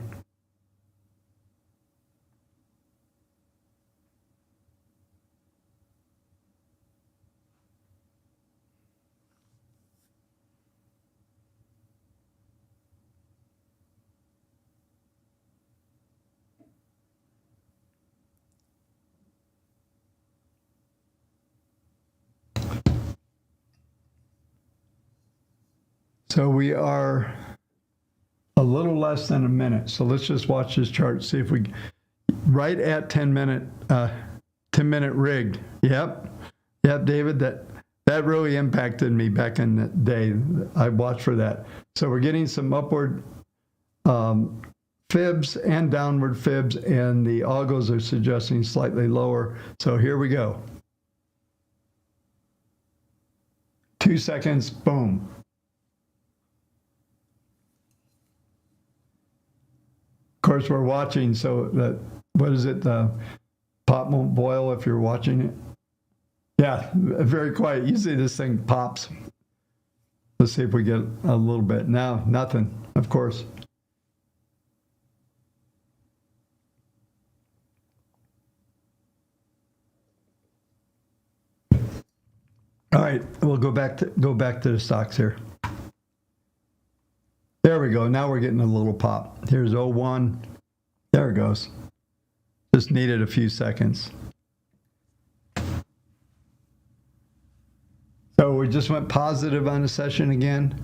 So we are a little less than a minute. So let's just watch this chart, see if we, right at 10-minute rigged. Yep, David, that really impacted me back in the day. I watched for that. So we're getting some upward fibs and downward fibs, and the algos are suggesting slightly lower. So here we go. 2 seconds, boom. Of course, we're watching, so that, what is it? Pot won't boil if you're watching it. Yeah, very quiet. Usually this thing pops. Let's see if we get a little bit. Now, nothing, of course. All right, we'll go back to the stocks here. There we go. Now we're getting a little pop. Here's 01. There it goes. Just needed a few seconds. So we just went positive on the session again.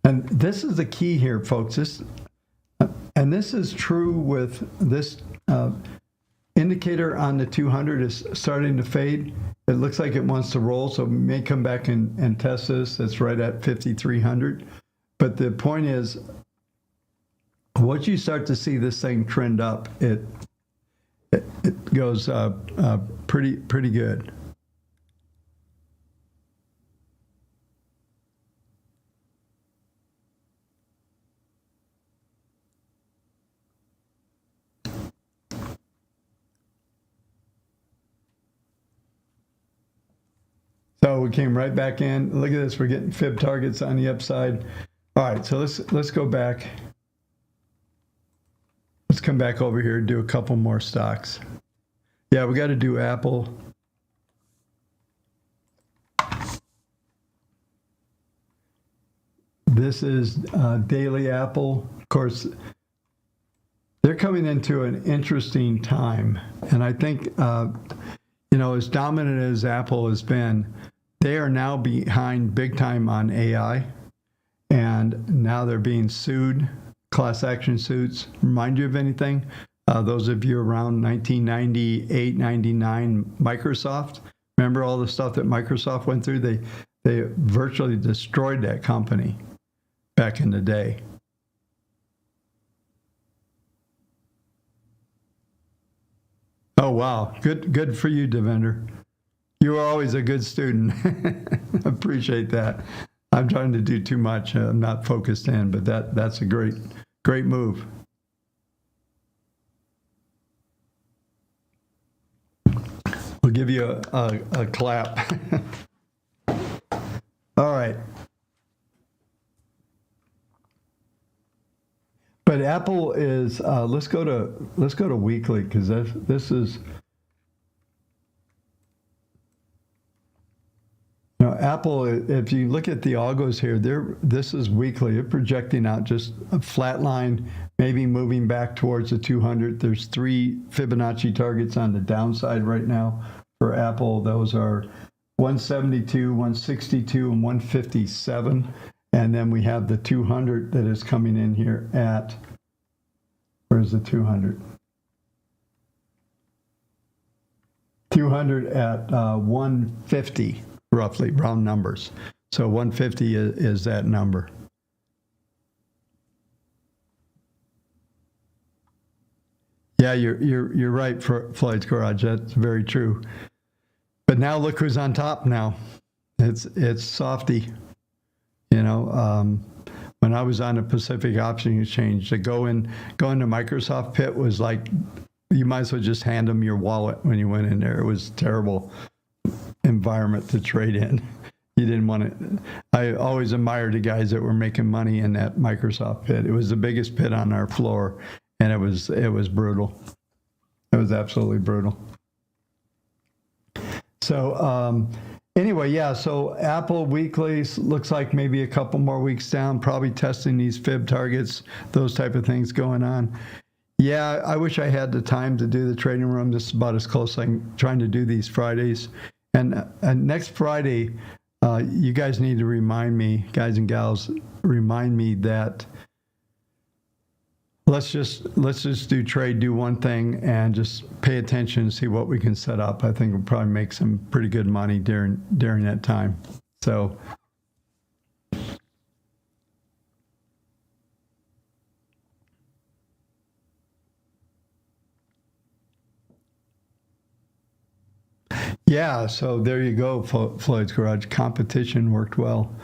And this is the key here, folks. And this is true with this indicator on the 200 is starting to fade. It looks like it wants to roll, so we may come back and test this. It's right at 5,300. But the point is, once you start to see this thing trend up, it goes pretty good. So we came right back in. Look at this. We're getting fib targets on the upside. All right, so let's go back. Let's come back over here and do a couple more stocks. Yeah, we got to do Apple. This is daily Apple. Of course, they're coming into an interesting time. And I think, as dominant as Apple has been, They are now behind big time on AI, and now they're being sued, class action suits. Remind you of anything? Those of you around 1998, 99, Microsoft, remember all the stuff that Microsoft went through? They virtually destroyed that company back in the day. Oh, wow. Good for you, Devender. You were always a good student. Appreciate that. I'm trying to do too much. I'm not focused in, but that's a great move. We'll give you a clap. All right. But Apple is, let's go to weekly, because this is, Apple, if you look at the algos here, this is weekly. They're projecting out just a flat line, maybe moving back towards the 200. There's 3 Fibonacci targets on the downside right now for Apple. Those are 172, 162, and 157. And then we have the 200 that is coming in here at, where's the 200? 200 at 150. Roughly, round numbers. So 150 is that number. Yeah, you're right, Floyd's Garage. That's very true. But now look who's on top now. It's Softy. When I was on a Pacific Option Exchange, to go into Microsoft pit was like, you might as well just hand them your wallet when you went in there. It was terrible environment to trade in. You didn't want it. I always admired the guys that were making money in that Microsoft pit. It was the biggest pit on our floor, and it was brutal. It was absolutely brutal. So anyway, yeah, so Apple weekly looks like maybe a couple more weeks down, probably testing these fib targets, those type of things going on. Yeah, I wish I had the time to do the trading room. This is about as close as I'm trying to do these Fridays. And next Friday, you guys need to remind me, guys and gals, remind me that let's just do one thing and just pay attention and see what we can set up. I think we'll probably make some pretty good money during that time. So yeah, so there you go, Floyd's Garage. Competition worked well.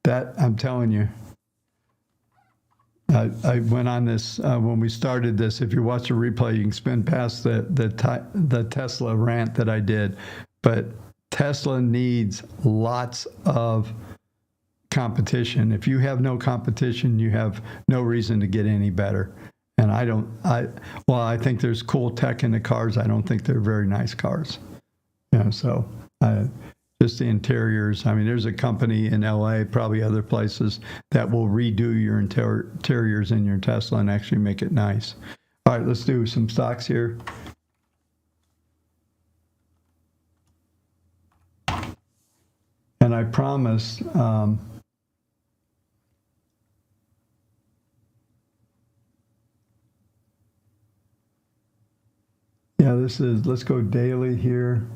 That, I'm telling you. I went on this when we started this. If you watch the replay, you can spin past the Tesla rant that I did. But Tesla needs lots of competition. If you have no competition, you have no reason to get any better. And I think there's cool tech in the cars. I don't think they're very nice cars. So just the interiors. I mean, there's a company in LA, probably other places, that will redo your interiors in your Tesla and actually make it nice. All right, let's do some stocks here. And I promise, let's go daily here.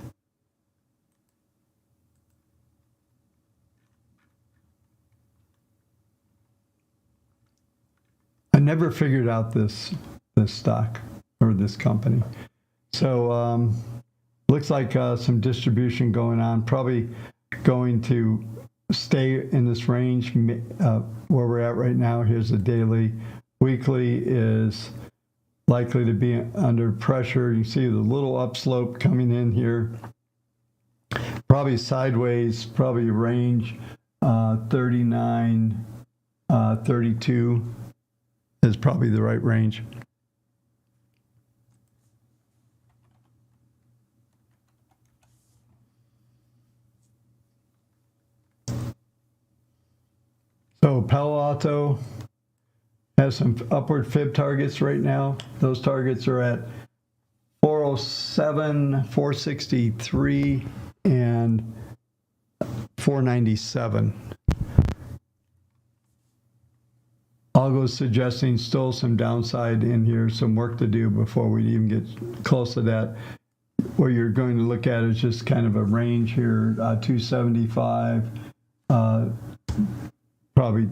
I never figured out this stock or this company. So looks like some distribution going on, probably going to stay in this range where we're at right now. Here's the daily. Weekly is likely to be under pressure. You see the little upslope coming in here. Probably sideways, probably range 39, 32. Is probably the right range. So Palo Alto has some upward fib targets right now. Those targets are at 407, 463, and 497. Algo's suggesting still some downside in here, some work to do before we even get close to that. What you're going to look at is just kind of a range here, 275, probably.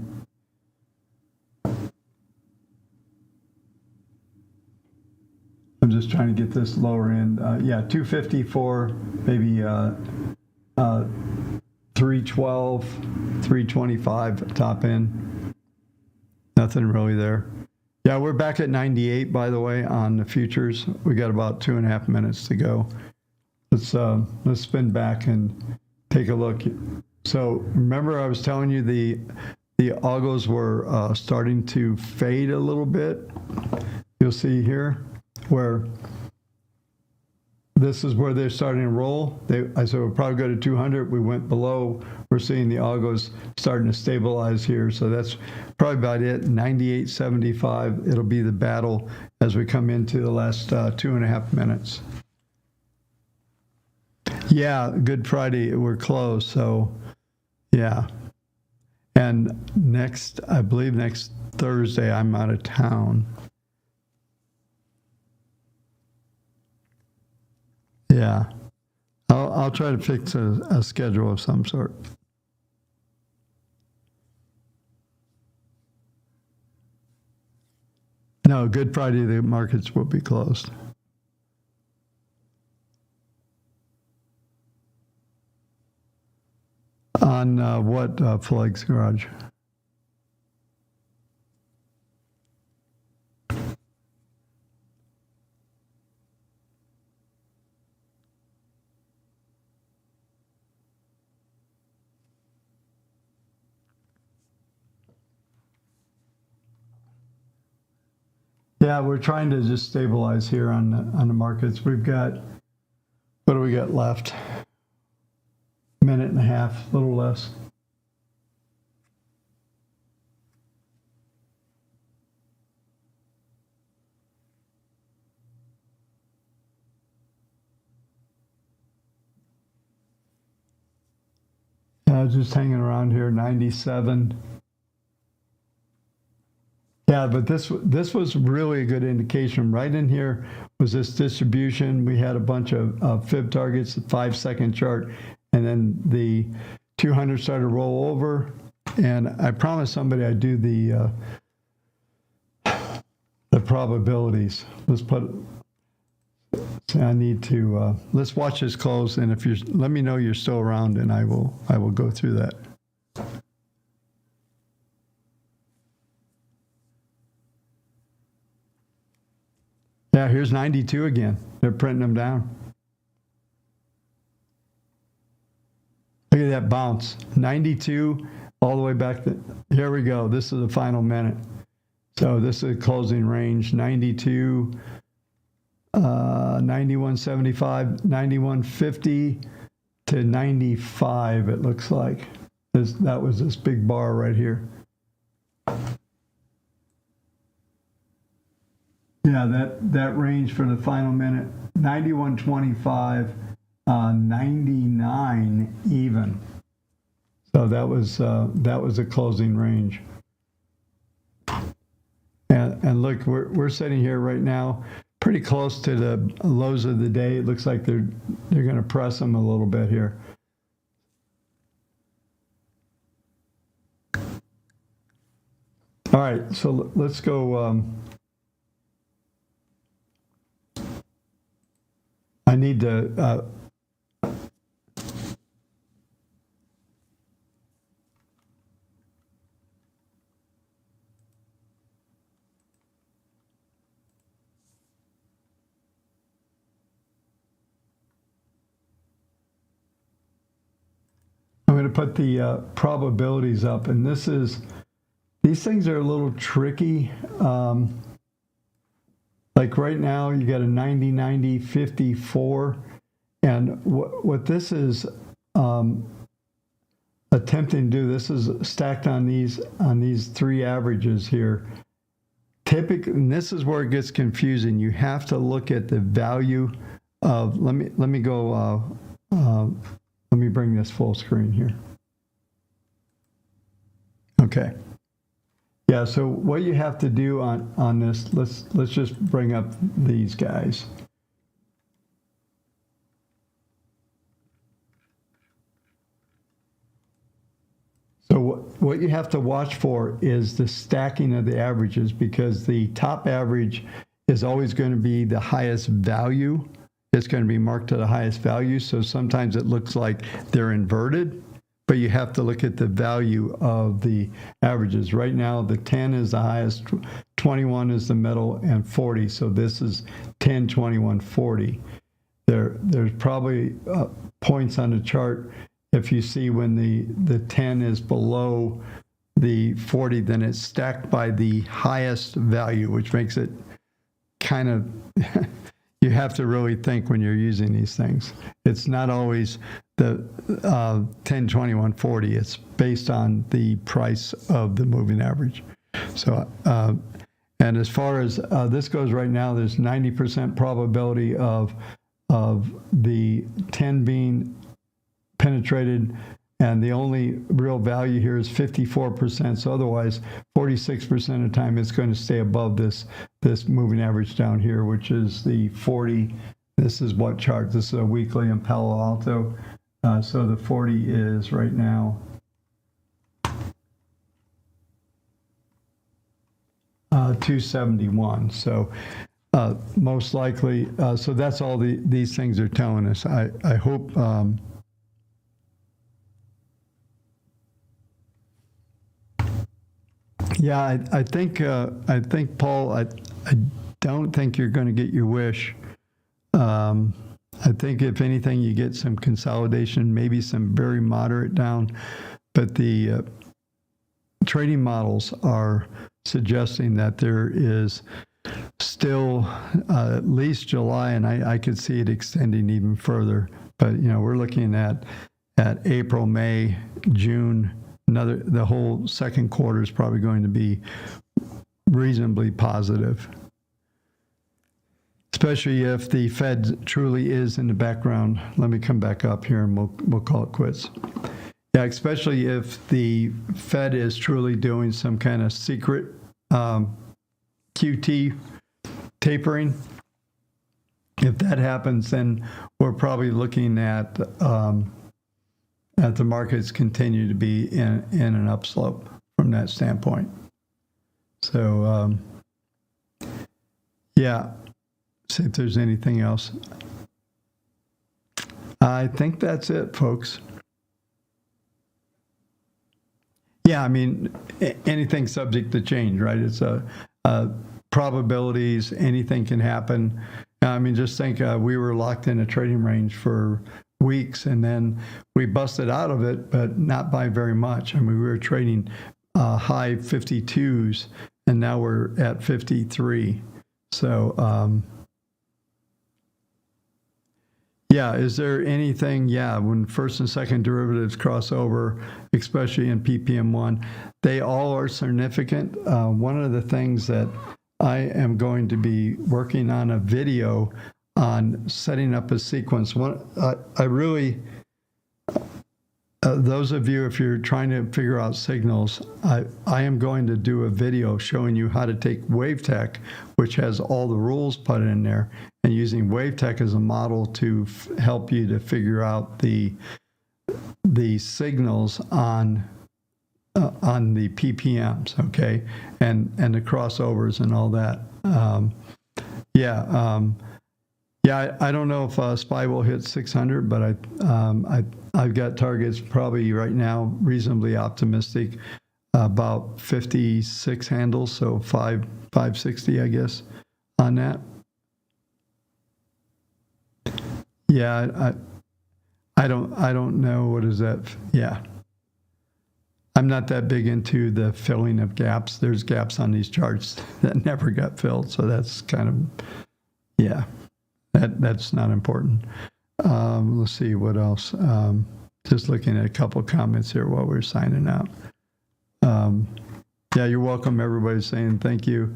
I'm just trying to get this lower end. Yeah, 254, maybe 312, 325 top end. Nothing really there. Yeah, we're back at 98, by the way, on the futures. We got about 2.5 minutes to go. Let's spin back and take a look. So remember, I was telling you the algos were starting to fade a little bit. You'll see here where this is where they're starting to roll. I said we'll probably go to 200. We went below. We're seeing the algos starting to stabilize here. So that's probably about it. 98.75. It'll be the battle as we come into the last 2.5 minutes. Yeah, Good Friday. We're closed. So yeah. And I believe next Thursday, I'm out of town. Yeah, I'll try to fix a schedule of some sort. No, Good Friday, the markets will be closed. On what, Flags Garage? Yeah, we're trying to just stabilize here on the markets. We've got, what do we got left? Minute and a half, a little less. Just hanging around here, 97. Yeah, but this was really a good indication. Right in here was this distribution. We had a bunch of fib targets, a 5-second chart, and then the 200 started to roll over. And I promised somebody I'd do the probabilities. I need to let's watch this close, and if let me know you're still around, and I will go through that. Yeah, here's 92 again. They're printing them down. Look at that bounce. 92 all the way back. Here we go. This is the final minute. So this is a closing range. 92, 91.75, 91.50 to 95, it looks like. That was this big bar right here. Yeah, that range for the final minute, 91.25, 99 even. So that was a closing range. And look, we're sitting here right now, pretty close to the lows of the day. It looks like they're going to press them a little bit here. All right, so let's go. I need to. I'm going to put the probabilities up, and these things are a little tricky. Like right now, you got a 90, 90, 54, and what this is attempting to do, this is stacked on these three averages here. Typically, and this is where it gets confusing. You have to look at the value of. Let me go. Let me bring this full screen here. Okay. Yeah, so what you have to do on this, let's just bring up these guys. So what you have to watch for is the stacking of the averages, because the top average is always going to be the highest value. It's going to be marked to the highest value. So sometimes it looks like they're inverted, but you have to look at the value of the averages. Right now, the 10 is the highest, 21 is the middle, and 40. So this is 10, 21, 40. There's probably points on the chart. If you see when the 10 is below the 40, then it's stacked by the highest value, which makes it kind of, you have to really think when you're using these things. It's not always the 10, 21, 40. It's based on the price of the moving average. So, and as far as this goes right now, there's 90% probability of the 10 being penetrated, and the only real value here is 54%. So otherwise, 46% of the time it's going to stay above this moving average down here, which is the 40. This is what chart? This is a weekly in Palo Alto. So the 40 is right now 271. So most likely, so that's all these things are telling us. I hope. Yeah, I think Paul, I don't think you're going to get your wish. I think if anything, you get some consolidation, maybe some very moderate down, but the trading models are suggesting that there is still at least July, and I could see it extending even further. But we're looking at April, May, June. The whole second quarter is probably going to be reasonably positive, especially if the Fed truly is in the background. Let me come back up here and we'll call it quits. Yeah, especially if the Fed is truly doing some kind of secret QT tapering. If that happens, then we're probably looking at the markets continue to be in an upslope from that standpoint. So, yeah, see if there's anything else. I think that's it, folks. Yeah, I mean, anything subject to change, right? It's probabilities, anything can happen. I mean, just think we were locked in a trading range for weeks, and then we busted out of it, but not by very much. I mean, we were trading high 52s, and now we're at 53. So, yeah, is there anything? Yeah, when first and second derivatives cross over, especially in PPM1, they all are significant. One of the things that I am going to be working on a video on setting up a sequence. I really, those of you, if you're trying to figure out signals, I am going to do a video showing you how to take WaveTech, which has all the rules put in there, and using WaveTech as a model to help you to figure out the signals on the PPMs, okay, and the crossovers and all that. Yeah, I don't know if SPY will hit 600, but I've got targets probably right now reasonably optimistic, about 56 handles, so 560, I guess, on that. Yeah, I don't know, what is that? Yeah. I'm not that big into the filling of gaps. There's gaps on these charts that never got filled, so that's kind of, yeah. That's not important. Let's see what else. Just looking at a couple of comments here while we're signing out. Yeah, you're welcome. Everybody's saying thank you.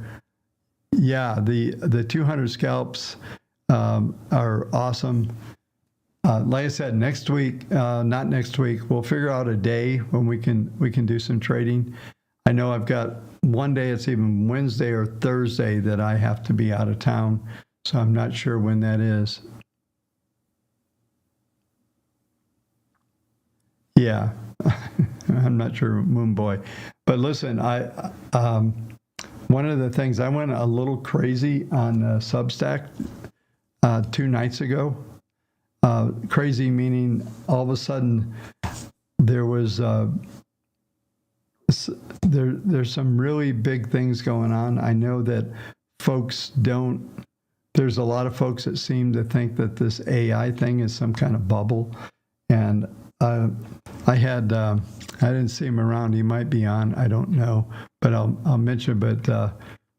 Yeah, the 200 scalps are awesome. Like I said, next week, not next week, we'll figure out a day when we can do some trading. I know I've got one day, it's even Wednesday or Thursday, that I have to be out of town. So I'm not sure when that is. Yeah, I'm not sure, Moon Boy. But listen, one of the things, I went a little crazy on Substack 2 nights ago. Crazy meaning all of a sudden there was there's some really big things going on. I know that there's a lot of folks that seem to think that this AI thing is some kind of bubble. And I didn't see him around. He might be on. I don't know, but I'll mention. But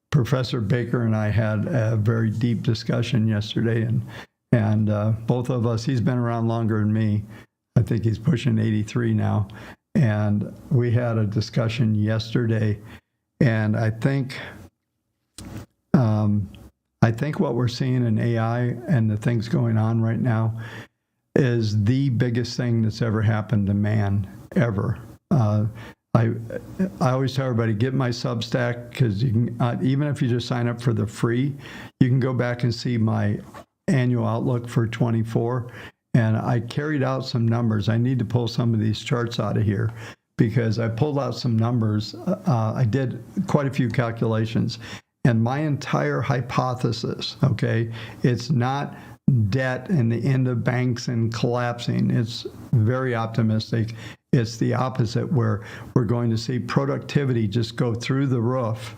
Professor Baker and I had a very deep discussion yesterday, and both of us. He's been around longer than me. I think he's pushing 83 now, and we had a discussion yesterday, and I think what we're seeing in AI and the things going on right now is the biggest thing that's ever happened to man ever. I always tell everybody, get my Substack, because you can, even if you just sign up for the free, you can go back and see my annual outlook for 24. And I carried out some numbers. I need to pull some of these charts out of here because I pulled out some numbers. I did quite a few calculations. And my entire hypothesis, okay, it's not debt and the end of banks and collapsing. It's very optimistic. It's the opposite, where we're going to see productivity just go through the roof.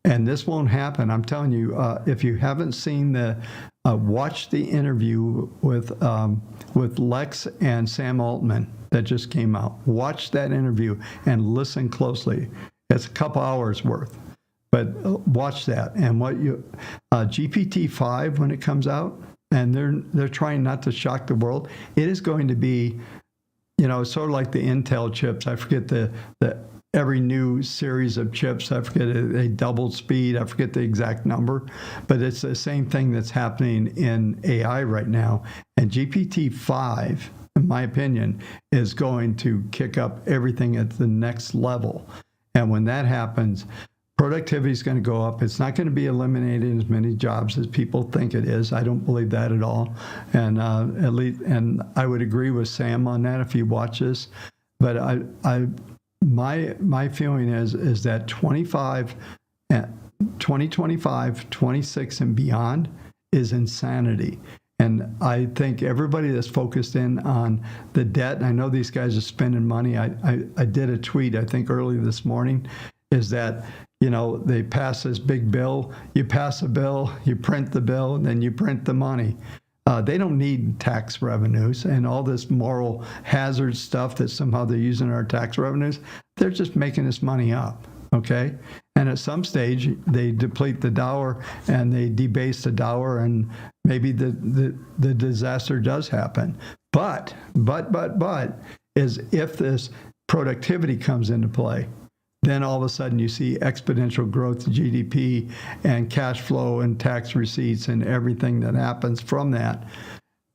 And this won't happen. I'm telling you, if you haven't seen watch the interview with Lex and Sam Altman that just came out. Watch that interview and listen closely. It's a couple hours worth. But watch that. And what GPT-5, when it comes out, and they're trying not to shock the world, it is going to be, sort of like the Intel chips. I forget the every new series of chips. I forget they doubled speed. I forget the exact number, but it's the same thing that's happening in AI right now. And GPT-5, in my opinion, is going to kick up everything at the next level. And when that happens, productivity is going to go up. It's not going to be eliminating as many jobs as people think it is. I don't believe that at all. And at least, and I would agree with Sam on that if you watch this. But my feeling is that 2025, 26, and beyond is insanity. And I think everybody that's focused in on the debt, and I know these guys are spending money. I did a tweet, I think early this morning, is that they pass this big bill. You pass a bill, you print the bill, and then you print the money. They don't need tax revenues and all this moral hazard stuff that somehow they're using our tax revenues. They're just making this money up, okay? And at some stage, they deplete the dollar and they debase the dollar, and maybe the disaster does happen. But is if this productivity comes into play, then all of a sudden you see exponential growth in GDP and cash flow and tax receipts and everything that happens from that.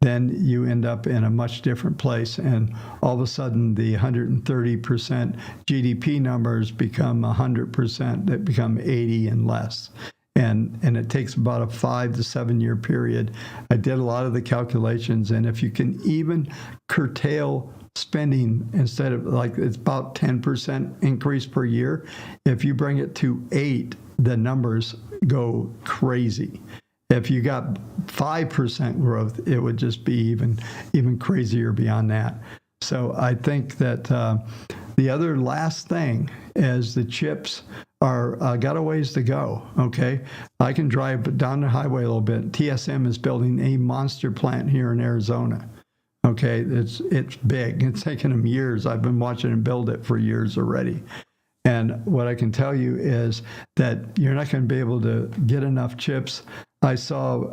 Then you end up in a much different place. And all of a sudden the 130% GDP numbers become 100%, that become 80 and less. And it takes about a 5 to 7 year period. I did a lot of the calculations, and if you can even curtail spending, instead of like it's about 10% increase per year, if you bring it to 8, the numbers go crazy. If you got 5% growth, it would just be even crazier beyond that. So I think that the other last thing is the chips are got a ways to go. Okay, I can drive down the highway a little bit. TSM is building a monster plant here in Arizona. Okay, it's big. It's taken them years. I've been watching them build it for years already. And what I can tell you is that you're not going to be able to get enough chips. I saw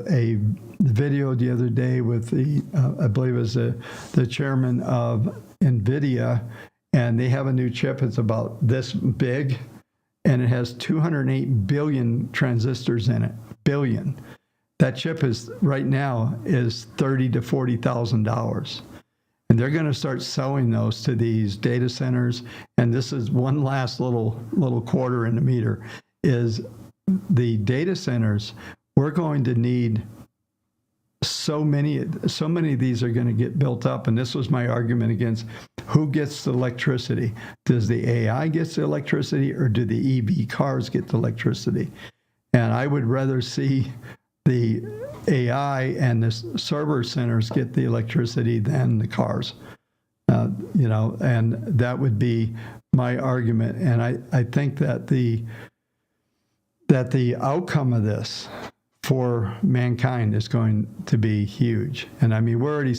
a video the other day with I believe it was the chairman of NVIDIA, and they have a new chip. It's about this big, and it has 208 billion transistors in it. Billion. That chip is right now is $30,000 to $40,000. And they're going to start selling those to these data centers. And this is one last little quarter in the meter, is the data centers. We're going to need so many of these are going to get built up. And this was my argument against who gets the electricity. Does the AI get the electricity, or do the EV cars get the electricity? And I would rather see the AI and the server centers get the electricity than the cars. And that would be my argument. And I think that the outcome of this for mankind is going to be huge. And I mean, we're already,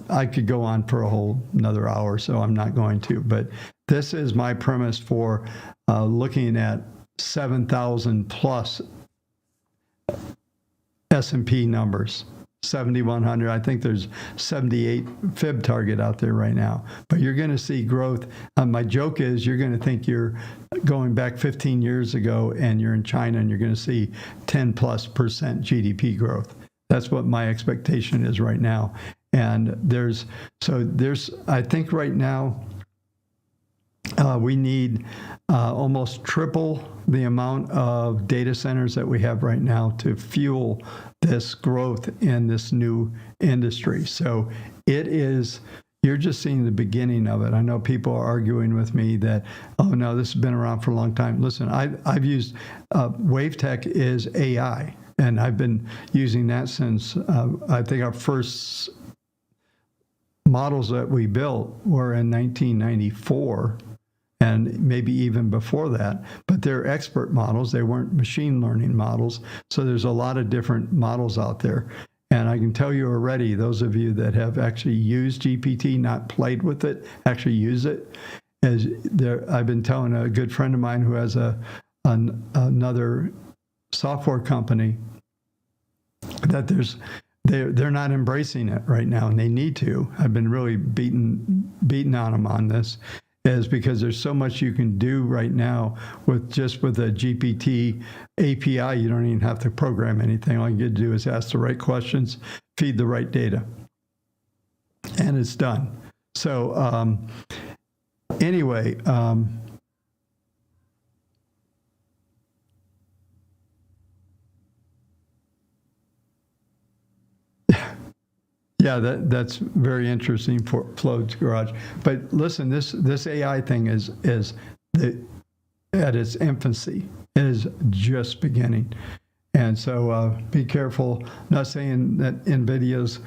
I could go on for a whole another hour, so I'm not going to. But this is my premise for looking at 7,000 plus S&P numbers. 7,100. I think there's 78 fib target out there right now. But you're going to see growth. My joke is you're going to think you're going back 15 years ago and you're in China and you're going to see 10+% GDP growth. That's what my expectation is right now. And there's I think right now we need almost triple the amount of data centers that we have right now to fuel this growth in this new industry. So you're just seeing the beginning of it. I know people are arguing with me that, oh no, this has been around for a long time. Listen, I've used WaveTech is AI, and I've been using that since I think our first models that we built were in 1994. And maybe even before that, but they're expert models. They weren't machine learning models. So there's a lot of different models out there. And I can tell you already, those of you that have actually used GPT, not played with it, actually use it. I've been telling a good friend of mine who has another software company that they're not embracing it right now, and they need to. I've been really beating on them on this. Is because there's so much you can do right now with a GPT API. You don't even have to program anything. All you get to do is ask the right questions, feed the right data, and it's done. So anyway, yeah, that's very interesting for Flo's Garage. But listen, this AI thing is at its infancy. It is just beginning. And so be careful. I'm not saying that NVIDIA's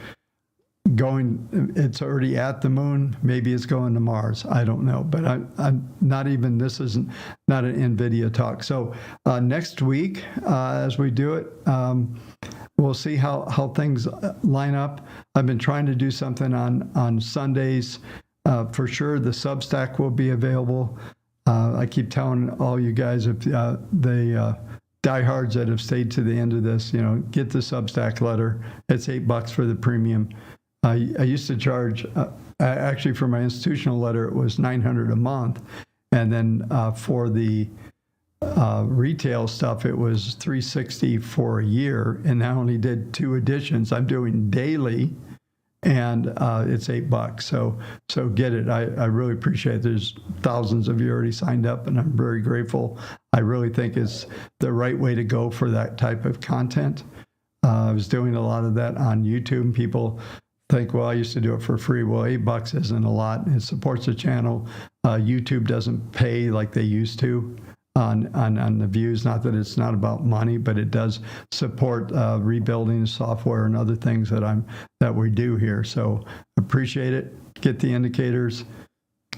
it's already at the moon. Maybe it's going to Mars. I don't know. But I'm not even, this isn't not an NVIDIA talk. So next week, as we do it, we'll see how things line up. I've been trying to do something on Sundays. For sure, the Substack will be available. I keep telling all you guys, if the diehards that have stayed to the end of this, get the Substack letter. It's $8 for the premium. I used to charge, actually for my institutional letter, it was $900 a month. And then for the retail stuff, it was $360 for a year, and I only did 2 editions. I'm doing daily, and it's $8. So get it. I really appreciate it. There's thousands of you already signed up, and I'm very grateful. I really think it's the right way to go for that type of content. I was doing a lot of that on YouTube, and people think, well, I used to do it for free. Well, $8 isn't a lot. It supports the channel. YouTube doesn't pay like they used to on the views. Not that it's not about money, but it does support rebuilding software and other things that we do here. So appreciate it. Get the indicators.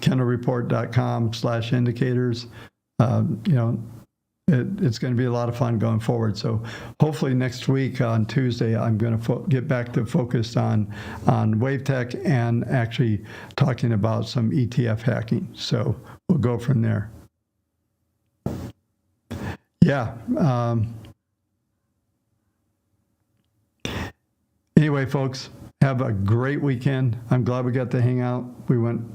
KendallReport.com/indicators. It's going to be a lot of fun going forward. So hopefully next week on Tuesday, I'm going to get back to focus on WaveTech and actually talking about some ETF hacking. So we'll go from there. Yeah. Anyway, folks, have a great weekend. I'm glad we got to hang out. We went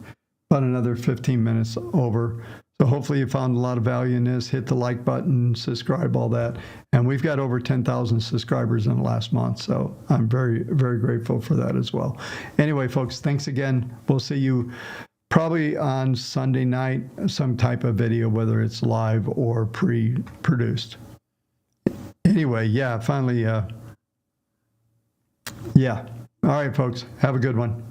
about another 15 minutes over. So hopefully you found a lot of value in this. Hit the like button, subscribe, all that. And we've got over 10,000 subscribers in the last month. So I'm very, very grateful for that as well. Anyway, folks, thanks again. We'll see you probably on Sunday night, some type of video, whether it's live or pre-produced. Anyway, yeah, finally, yeah. All right, folks, have a good one.